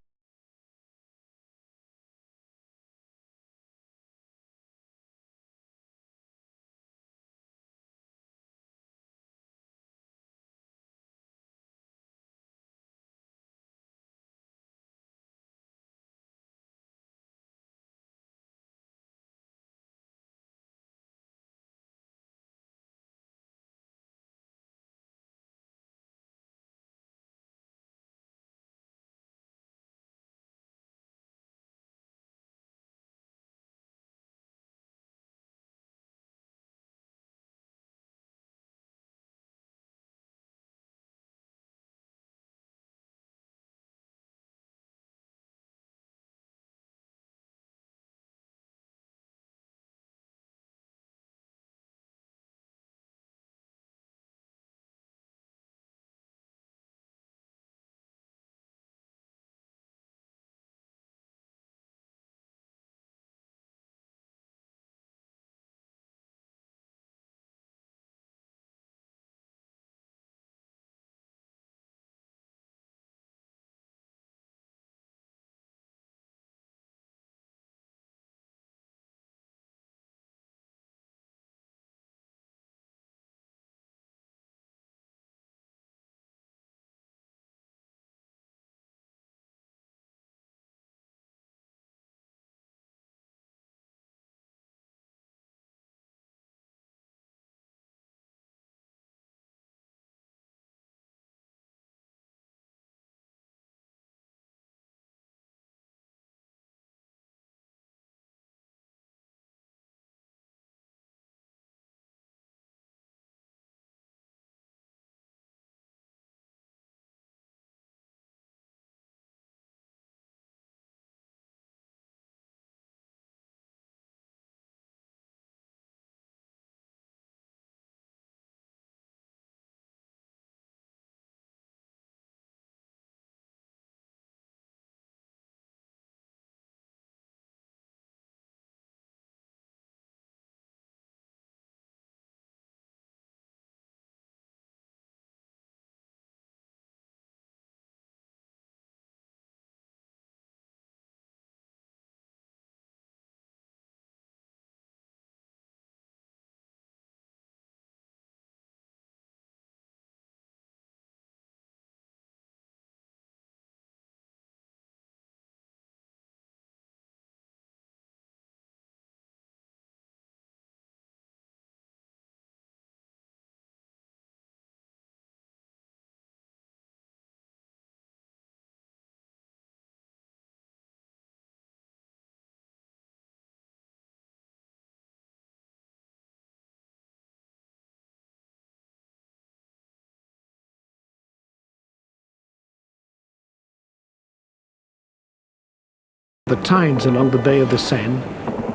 the tides along the Bay of the Seine,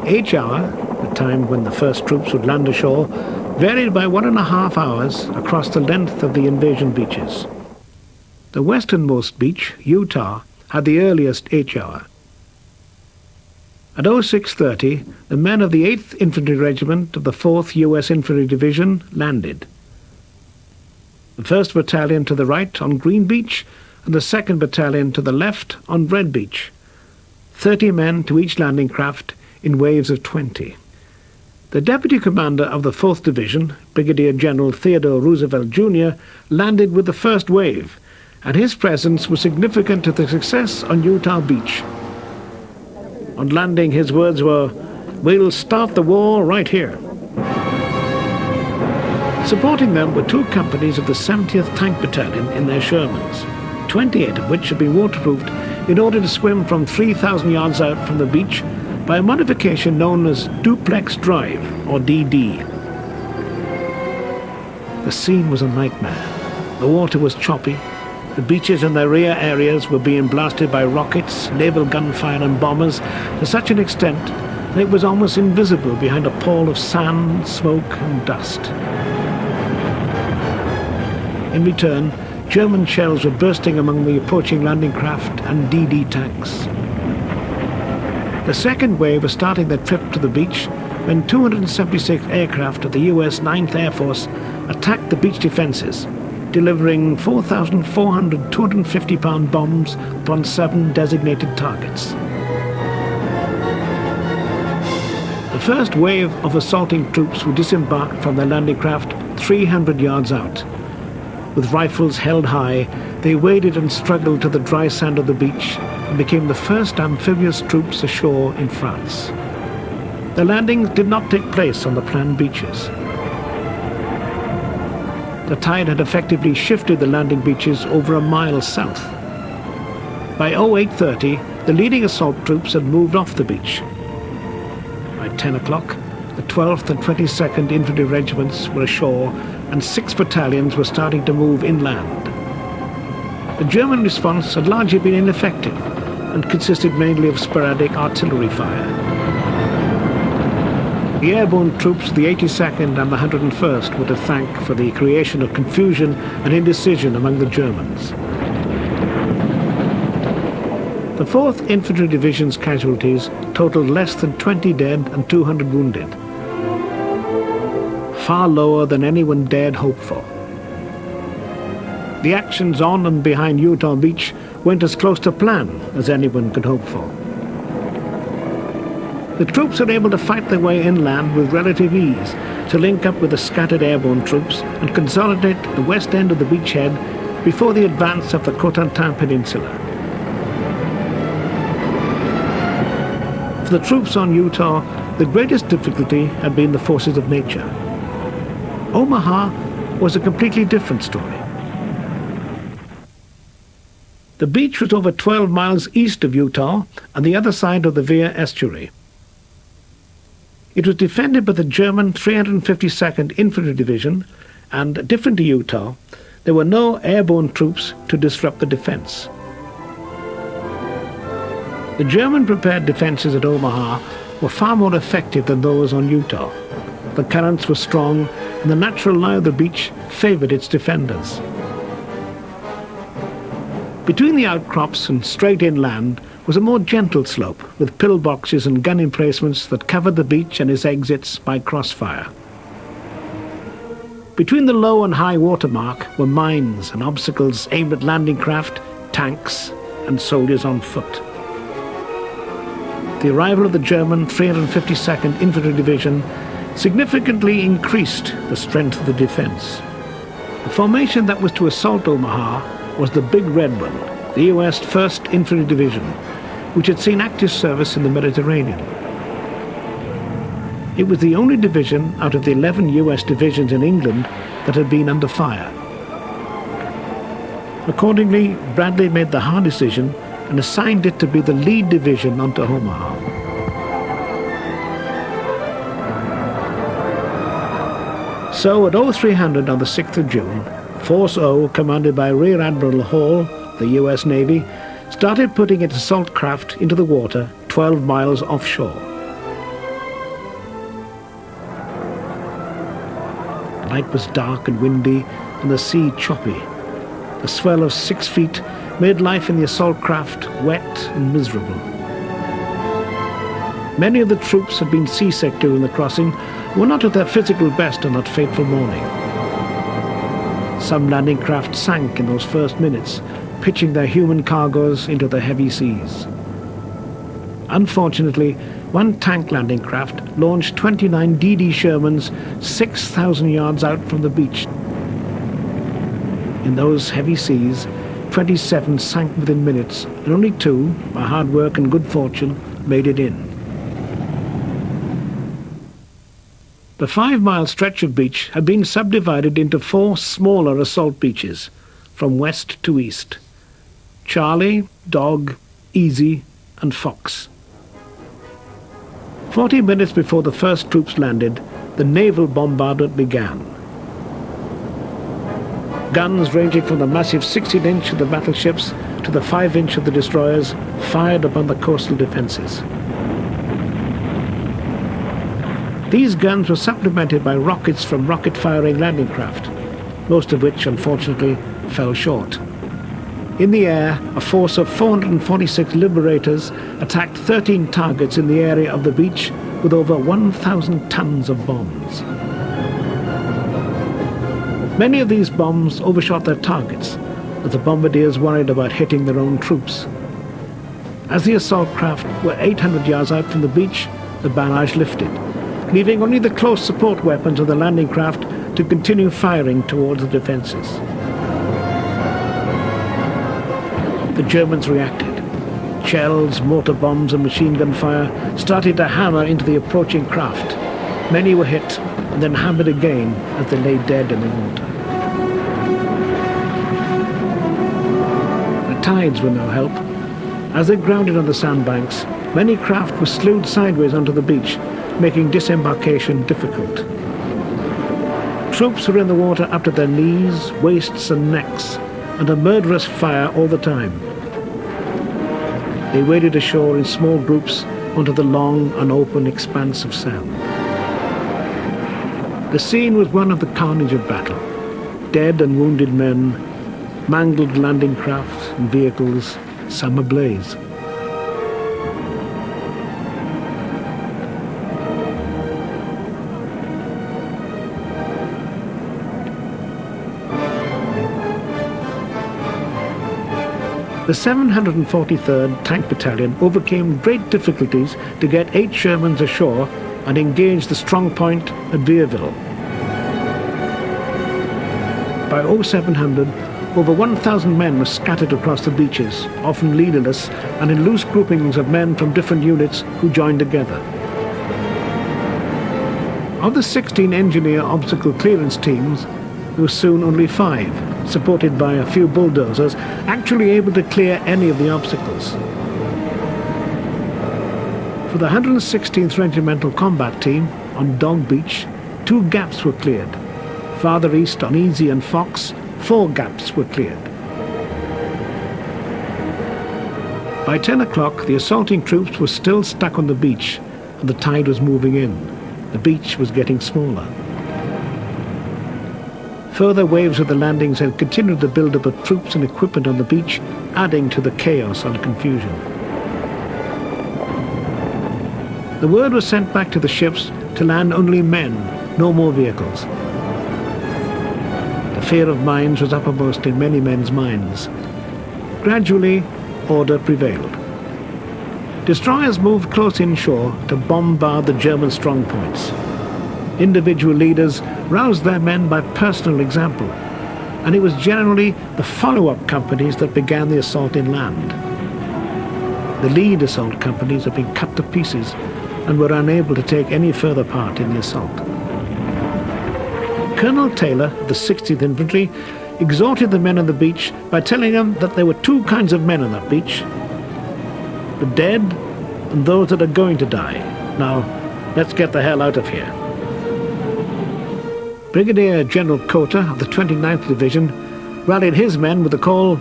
each hour, the time when the first troops would land ashore, varied by 1.5 hours across the length of the invasion beaches. The westernmost beach, Utah, had the earliest H hour. At 06:30, the men of the 8th Infantry Regiment of the 4th U.S. Infantry Division landed. The 1st Battalion to the right on Green Beach and the 2nd Battalion to the left on Red Beach. 30 men to each landing craft in waves of 20. The Deputy Commander of the 4th Division, Brigadier General Theodore Roosevelt Jr., landed with the first wave, and his presence was significant to the success on Utah Beach. On landing, his words were, "We'll start the war right here." Supporting them were 2 companies of the 70th Tank Battalion in their Shermans, 28 of which had been waterproofed in order to swim from 3,000 yards out from the beach by a modification known as Duplex Drive, or DD. The scene was a nightmare. The water was choppy. The beaches and their rear areas were being blasted by rockets, naval gunfire and bombers to such an extent that it was almost invisible behind a pall of sand, smoke and dust. In return, German shells were bursting among the approaching landing craft and DD tanks. The second wave was starting their trip to the beach when 276 aircraft of the US 9th Air Force attacked the beach defenses, delivering 4,400 250-pound bombs upon 7 designated targets. The first wave of assaulting troops were disembarked from their landing craft 300 yards out. With rifles held high, they waded and struggled to the dry sand of the beach and became the first amphibious troops ashore in France. The landings did not take place on the planned beaches. The tide had effectively shifted the landing beaches over a mile south. By 08:30, the leading assault troops had moved off the beach. By 10 o'clock, the 12th and 22nd Infantry Regiments were ashore and 6 battalions were starting to move inland. The German response had largely been ineffective and consisted mainly of sporadic artillery fire. The airborne troops of the 82nd and the 101st were to thank for the creation of confusion and indecision among the Germans. The 4th Infantry Division's casualties totaled less than 20 dead and 200 wounded, far lower than anyone dared hope for. The actions on and behind Utah Beach went as close to plan as anyone could hope for. The troops were able to fight their way inland with relative ease to link up with the scattered airborne troops and consolidate the west end of the beachhead before the advance of the Cotentin Peninsula. For the troops on Utah, the greatest difficulty had been the forces of nature. Omaha was a completely different story. The beach was over 12 miles east of Utah on the other side of the Via Estuary. It was defended by the German 352nd Infantry Division, and, different to Utah, there were no airborne troops to disrupt the defense. The German-prepared defenses at Omaha were far more effective than those on Utah. The currents were strong, and the natural lie of the beach favored its defenders. Between the outcrops and straight inland was a more gentle slope with pillboxes and gun emplacements that covered the beach and its exits by crossfire. Between the low and high water mark were mines and obstacles aimed at landing craft, tanks, and soldiers on foot. The arrival of the German 352nd Infantry Division significantly increased the strength of the defense. The formation that was to assault Omaha was the Big Red One, the US 1st Infantry Division, which had seen active service in the Mediterranean. It was the only division out of the 11 US divisions in England that had been under fire. Accordingly, Bradley made the hard decision and assigned it to be the lead division onto Omaha. So at 0300 on the 6th of June, Force O, commanded by Rear Admiral Hall, the US Navy, started putting its assault craft into the water 12 miles offshore. The night was dark and windy and the sea choppy. The swell of 6 feet made life in the assault craft wet and miserable. Many of the troops had been seasick during the crossing and were not at their physical best on that fateful morning. Some landing craft sank in those first minutes, pitching their human cargoes into the heavy seas. Unfortunately, one tank landing craft launched 29 DD Shermans 6,000 yards out from the beach. In those heavy seas, 27 sank within minutes, and only 2, by hard work and good fortune, made it in. The 5-mile stretch of beach had been subdivided into 4 smaller assault beaches, from west to east: Charlie, Dog, Easy, and Fox. 40 minutes before the first troops landed, the naval bombardment began. Guns ranging from the massive 16-inch of the battleships to the 5-inch of the destroyers fired upon the coastal defences. These guns were supplemented by rockets from rocket-firing landing craft, most of which, unfortunately, fell short. In the air, a force of 446 liberators attacked 13 targets in the area of the beach with over 1,000 tons of bombs. Many of these bombs overshot their targets, as the bombardiers worried about hitting their own troops. As the assault craft were 800 yards out from the beach, the barrage lifted, leaving only the close support weapons of the landing craft to continue firing towards the defences. The Germans reacted. Shells, mortar bombs and machine gun fire started to hammer into the approaching craft. Many were hit and then hammered again as they lay dead in the water. The tides were no help. As they grounded on the sandbanks, many craft were slewed sideways onto the beach, making disembarkation difficult. Troops were in the water up to their knees, waists and necks, under murderous fire all the time. They waded ashore in small groups onto the long, unopened expanse of sand. The scene was one of the carnage of battle. Dead and wounded men, mangled landing craft and vehicles, some ablaze. The 743rd Tank Battalion overcame great difficulties to get 8 Shermans ashore and engage the strong point at Vierville. By 0700, over 1,000 men were scattered across the beaches, often leaderless and in loose groupings of men from different units who joined together. Of the 16 engineer obstacle clearance teams, there were soon only 5, supported by a few bulldozers, actually able to clear any of the obstacles. For the 116th Regimental Combat Team on Dog Beach, 2 gaps were cleared. Farther east on Easy and Fox, 4 gaps were cleared. By 10 o'clock, the assaulting troops were still stuck on the beach, and the tide was moving in. The beach was getting smaller. Further waves of the landings had continued to build up of troops and equipment on the beach, adding to the chaos and confusion. The word was sent back to the ships to land only men, no more vehicles. The fear of mines was uppermost in many men's minds. Gradually, order prevailed. Destroyers moved close inshore to bombard the German strongpoints. Individual leaders roused their men by personal example, and it was generally the follow-up companies that began the assault inland. The lead assault companies had been cut to pieces and were unable to take any further part in the assault. Colonel Taylor of the 60th Infantry exhorted the men on the beach by telling them that there were 2 kinds of men on that beach: the dead and those that are going to die. Now, let's get the hell out of here. Brigadier General Cotter of the 29th Division rallied his men with the call,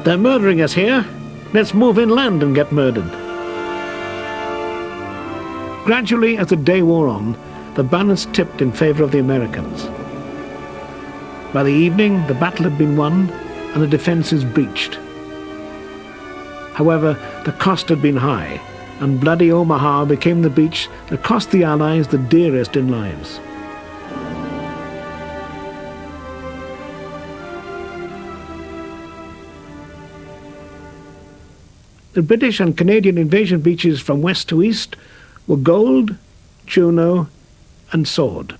"They're murdering us here. Let's move inland and get murdered." gradually, as the day wore on, the balance tipped in favor of the Americans. By the evening, the battle had been won and the defenses breached. However, the cost had been high, and bloody Omaha became the beach that cost the Allies the dearest in lives. The British and Canadian invasion beaches from west to east were Gold, Juno, and Sword.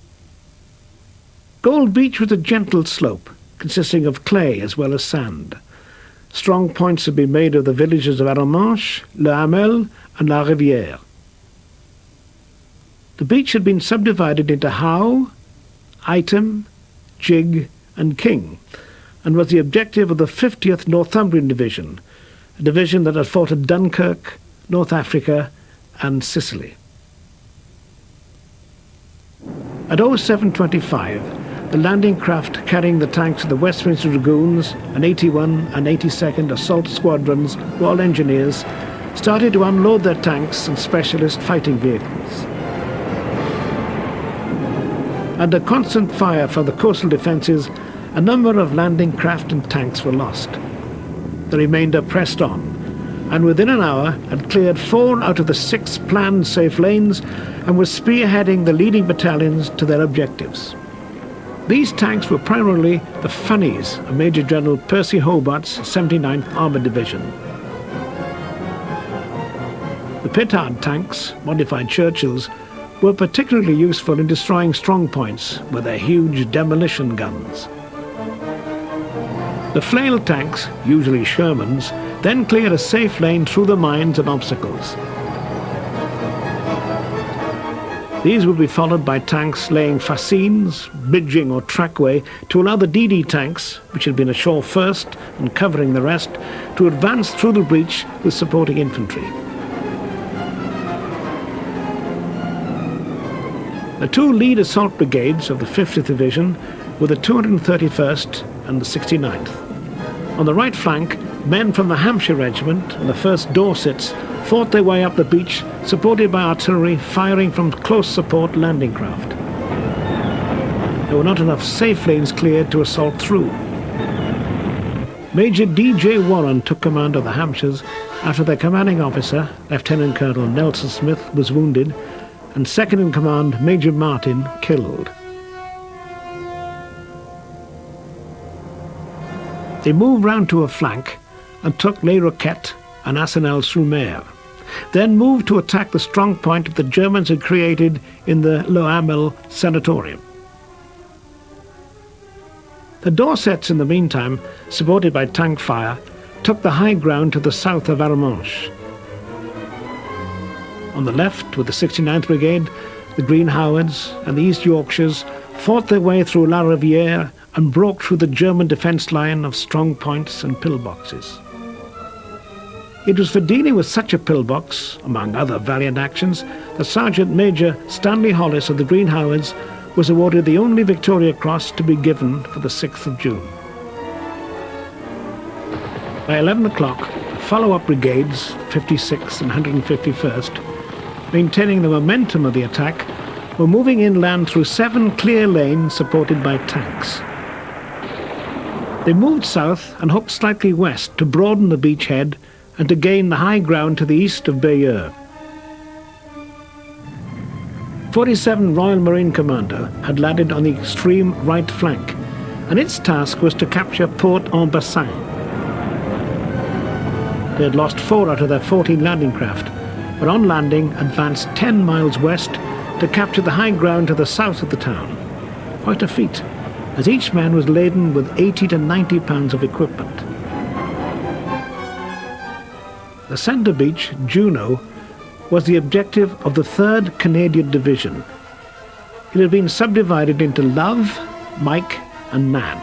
Gold Beach was a gentle slope, consisting of clay as well as sand. Strong points had been made of the villages of Arromanches, Le Hamel, and La Rivière. The beach had been subdivided into Howe, Item, Jig, and King, and was the objective of the 50th Northumbrian Division, a division that had fought at Dunkirk, North Africa, and Sicily. At 07:25, the landing craft carrying the tanks of the Westminster Dragoons and 81 and 82nd Assault Squadrons Royal Engineers started to unload their tanks and specialist fighting vehicles. Under constant fire from the coastal defences, a number of landing craft and tanks were lost. The remainder pressed on, and within an hour had cleared 4 out of the 6 planned safe lanes and was spearheading the leading battalions to their objectives. These tanks were primarily the Funnies of Major General Percy Hobart's 79th Armoured Division. The petard tanks, modified Churchills, were particularly useful in destroying strong points with their huge demolition guns. The flail tanks, usually Shermans, then cleared a safe lane through the mines and obstacles. These would be followed by tanks laying fascines, bridging or trackway to allow the DD tanks, which had been ashore first and covering the rest, to advance through the breach with supporting infantry. The 2 lead assault brigades of the 50th Division were the 231st and the 69th. On the right flank, men from the Hampshire Regiment and the 1st Dorsets fought their way up the beach, supported by artillery firing from close support landing craft. There were not enough safe lanes cleared to assault through. Major D.J. Warren took command of the Hampshires after their commanding officer, Lieutenant Colonel Nelson Smith, was wounded, and second in command, Major Martin, killed. They moved round to a flank and took Les Roquettes and Arsenal-sur-Mer, then moved to attack the strong point that the Germans had created in the Le Hamel Sanatorium. The Dorsets, in the meantime, supported by tank fire, took the high ground to the south of Arromanches. On the left, with the 69th Brigade, the Green Howards and the East Yorkshires fought their way through La Rivière and broke through the German defence line of strong points and pillboxes. It was for dealing with such a pillbox, among other valiant actions, that Sergeant Major Stanley Hollis of the Green Howards was awarded the only Victoria Cross to be given for the 6th of June. By 11 o'clock, follow-up brigades, 56th and 151st, maintaining the momentum of the attack, were moving inland through 7 clear lanes supported by tanks. They moved south and hooked slightly west to broaden the beachhead and to gain the high ground to the east of Bayeux. 47 Royal Marine Commando had landed on the extreme right flank, and its task was to capture Port-en-Bassin. They had lost 4 out of their 14 landing craft, but on landing advanced 10 miles west to capture the high ground to the south of the town. Quite a feat, as each man was laden with 80 to 90 pounds of equipment. The centre beach, Juno, was the objective of the 3rd Canadian Division. It had been subdivided into Love, Mike and Man.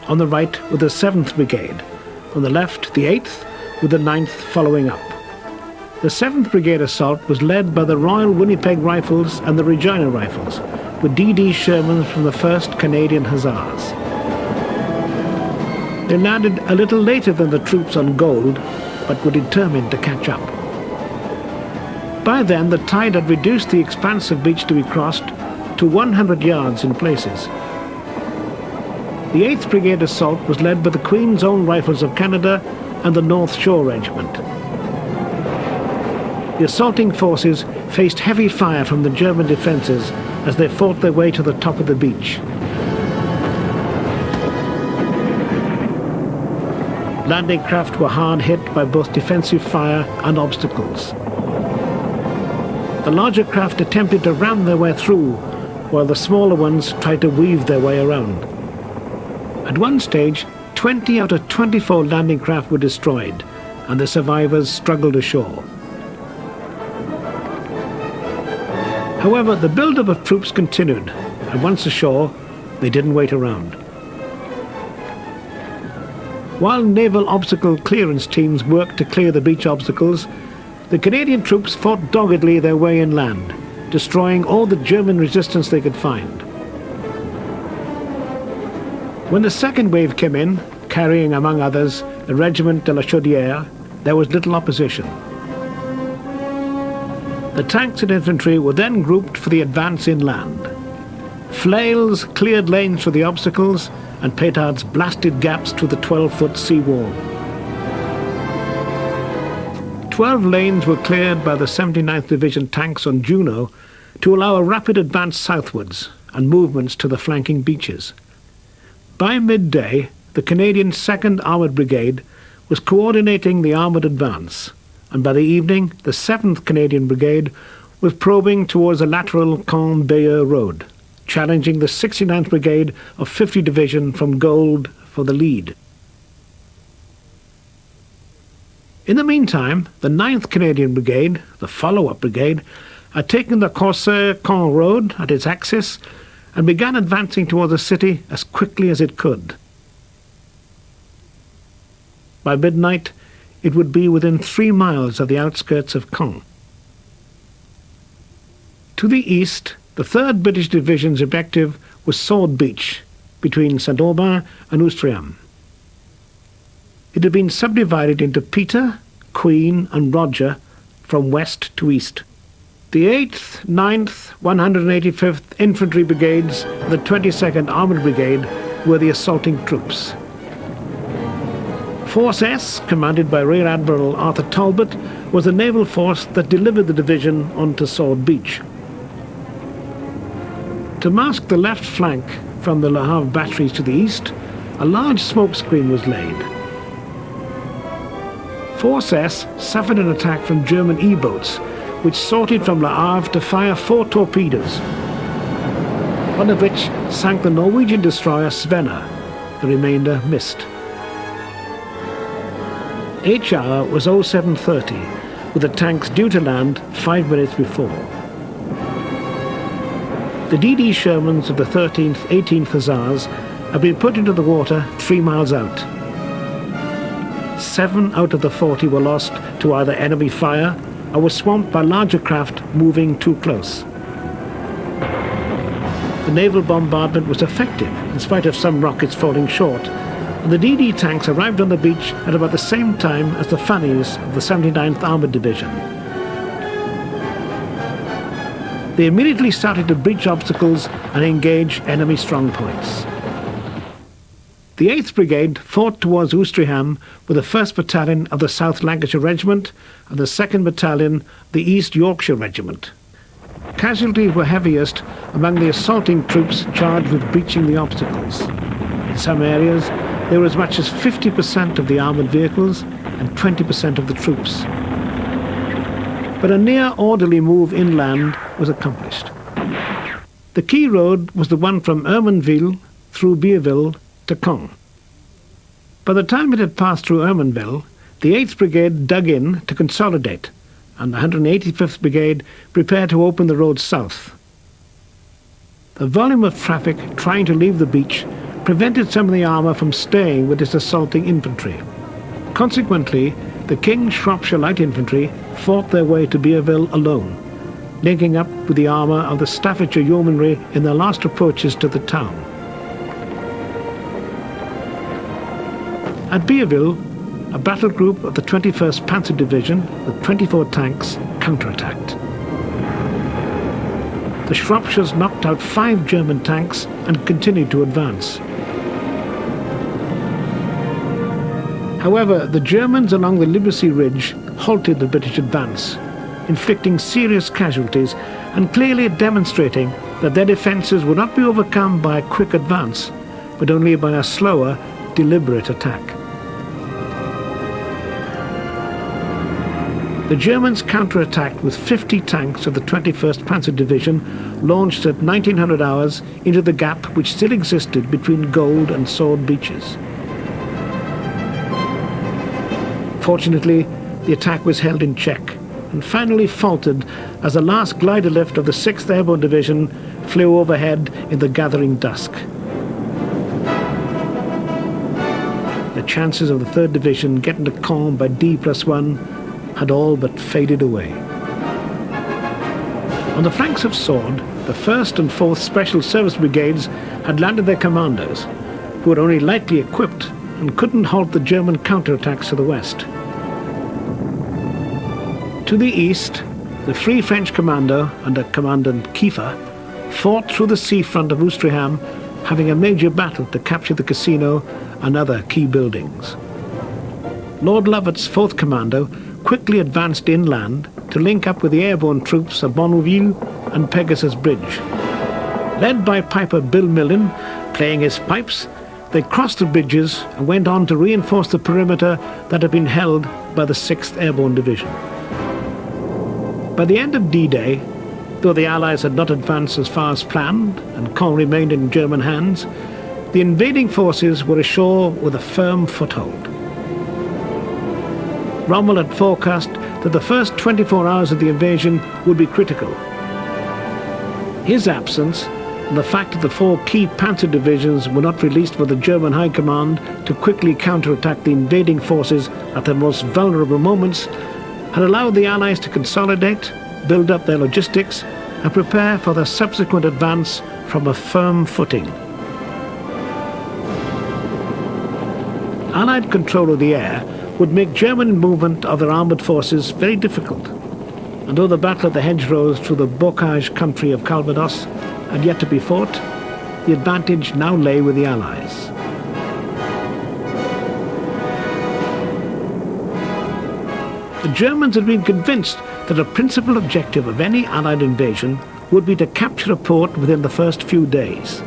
On the right were the 7th Brigade, on the left the 8th, with the 9th following up. The 7th Brigade assault was led by the Royal Winnipeg Rifles and the Regina Rifles, with D.D. Shermans from the 1st Canadian Hussars. They landed a little later than the troops on Gold, but were determined to catch up. By then, the tide had reduced the expanse of beach to be crossed to 100 yards in places. The 8th Brigade assault was led by the Queen's Own Rifles of Canada and the North Shore Regiment. The assaulting forces faced heavy fire from the German defences as they fought their way to the top of the beach. Landing craft were hard hit by both defensive fire and obstacles. The larger craft attempted to ram their way through, while the smaller ones tried to weave their way around. At one stage, 20 out of 24 landing craft were destroyed, and the survivors struggled ashore. However, the build-up of troops continued, and once ashore, they didn't wait around. While naval obstacle clearance teams worked to clear the beach obstacles, the Canadian troops fought doggedly their way inland, destroying all the German resistance they could find. When the second wave came in, carrying among others the Regiment de la Chaudière, there was little opposition. The tanks and infantry were then grouped for the advance inland. Flails cleared lanes for the obstacles, and petards blasted gaps through the 12-foot sea wall. 12 lanes were cleared by the 79th Division tanks on Juno to allow a rapid advance southwards and movements to the flanking beaches. By midday, the Canadian 2nd Armoured Brigade was coordinating the armoured advance, and by the evening, the 7th Canadian Brigade was probing towards the lateral Caen-Bayeux Road, challenging the 69th Brigade of 50 Division from Gold for the lead. In the meantime, the 9th Canadian Brigade, the follow-up brigade, had taken the Corsair-Caen Road at its axis and began advancing towards the city as quickly as it could. By midnight, it would be within 3 miles of the outskirts of Caen. To the east, the 3rd British Division's objective was Sword Beach, between Saint-Aubin and Ouistreham. It had been subdivided into Peter, Queen and Roger from west to east. The 8th, 9th, 185th Infantry Brigades and the 22nd Armoured Brigade were the assaulting troops. Force S, commanded by Rear Admiral Arthur Talbot, was the naval force that delivered the division onto Sword Beach. To mask the left flank from the Le Havre batteries to the east, a large smoke screen was laid. Force S suffered an attack from German E-boats, which sorted from Le Havre to fire 4 torpedoes, one of which sank the Norwegian destroyer Svena. The remainder missed. H-hour was 07:30, with the tanks due to land 5 minutes before. The D.D. Shermans of the 13th, 18th Hussars had been put into the water 3 miles out. 7 out of the 40 were lost to either enemy fire or were swamped by larger craft moving too close. The naval bombardment was effective in spite of some rockets falling short, and the DD tanks arrived on the beach at about the same time as the Funnies of the 79th Armoured Division. They immediately started to breach obstacles and engage enemy strongpoints. The 8th Brigade fought towards Ouistreham with the 1st Battalion of the South Lancashire Regiment and the 2nd Battalion, the East Yorkshire Regiment. Casualties were heaviest among the assaulting troops charged with breaching the obstacles. In some areas, there were as much as 50% of the armoured vehicles and 20% of the troops. But a near orderly move inland was accomplished. The key road was the one from Hermanville through Beerville to Caen. By the time it had passed through Hermanville, the 8th Brigade dug in to consolidate, and the 185th Brigade prepared to open the road south. The volume of traffic trying to leave the beach prevented some of the armour from staying with its assaulting infantry. Consequently, the King's Shropshire Light Infantry fought their way to Beerville alone, linking up with the armour of the Staffordshire Yeomanry in their last approaches to the town. At Beerville, a battle group of the 21st Panzer Division with 24 tanks counterattacked. The Shropshires knocked out 5 German tanks and continued to advance. However, the Germans along the Liberating Ridge halted the British advance, inflicting serious casualties and clearly demonstrating that their defences would not be overcome by a quick advance, but only by a slower, deliberate attack. The Germans counterattacked with 50 tanks of the 21st Panzer Division launched at 1900 hours into the gap which still existed between Gold and Sword Beaches. Fortunately, the attack was held in check and finally faltered as the last glider lift of the 6th Airborne Division flew overhead in the gathering dusk. The chances of the 3rd Division getting to Caen by D+1 had all but faded away. On the flanks of Sword, the 1st and 4th Special Service Brigades had landed their commandos, who were only lightly equipped and couldn't halt the German counterattacks to the west. To the east, the Free French Commando under Commandant Kiefer fought through the seafront of Ouistreham, having a major battle to capture the casino and other key buildings. Lord Lovat's 4th Commando quickly advanced inland to link up with the airborne troops at Bonneville and Pegasus Bridge. Led by Piper Bill Millen, playing his pipes, they crossed the bridges and went on to reinforce the perimeter that had been held by the 6th Airborne Division. By the end of D-Day, though the Allies had not advanced as far as planned and Caen remained in German hands, the invading forces were ashore with a firm foothold. Rommel had forecast that the first 24 hours of the invasion would be critical. His absence, and the fact that the 4 key panzer divisions were not released for the German High Command to quickly counterattack the invading forces at their most vulnerable moments, had allowed the Allies to consolidate, build up their logistics, and prepare for their subsequent advance from a firm footing. Allied control of the air would make German movement of their armoured forces very difficult, and though the battle of the hedgerows through the bocage country of Calvados had yet to be fought, the advantage now lay with the Allies. The Germans had been convinced that a principal objective of any Allied invasion would be to capture a port within the first few days.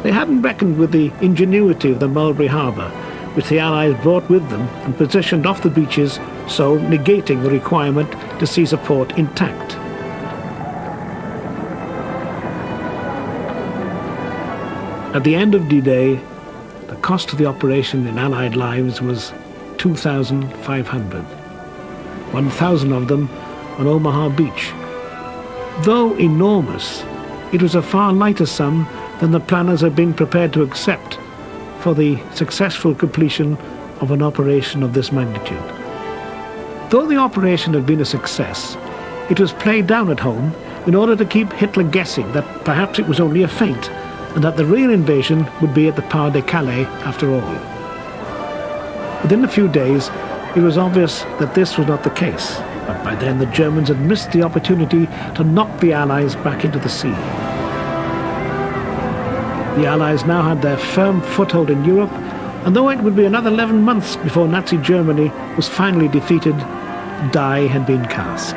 They hadn't reckoned with the ingenuity of the Mulberry Harbour, which the Allies brought with them and positioned off the beaches, so negating the requirement to seize a port intact. At the end of D-Day, the cost of the operation in Allied lives was 2,500, 1,000 of them on Omaha Beach. Though enormous, it was a far lighter sum than the planners had been prepared to accept for the successful completion of an operation of this magnitude. Though the operation had been a success, it was played down at home in order to keep Hitler guessing that perhaps it was only a feint and that the real invasion would be at the Pas de Calais after all. Within a few days, it was obvious that this was not the case, but by then the Germans had missed the opportunity to knock the Allies back into the sea. The Allies now had their firm foothold in Europe, and though it would be another 11 months before Nazi Germany was finally defeated, die had been cast.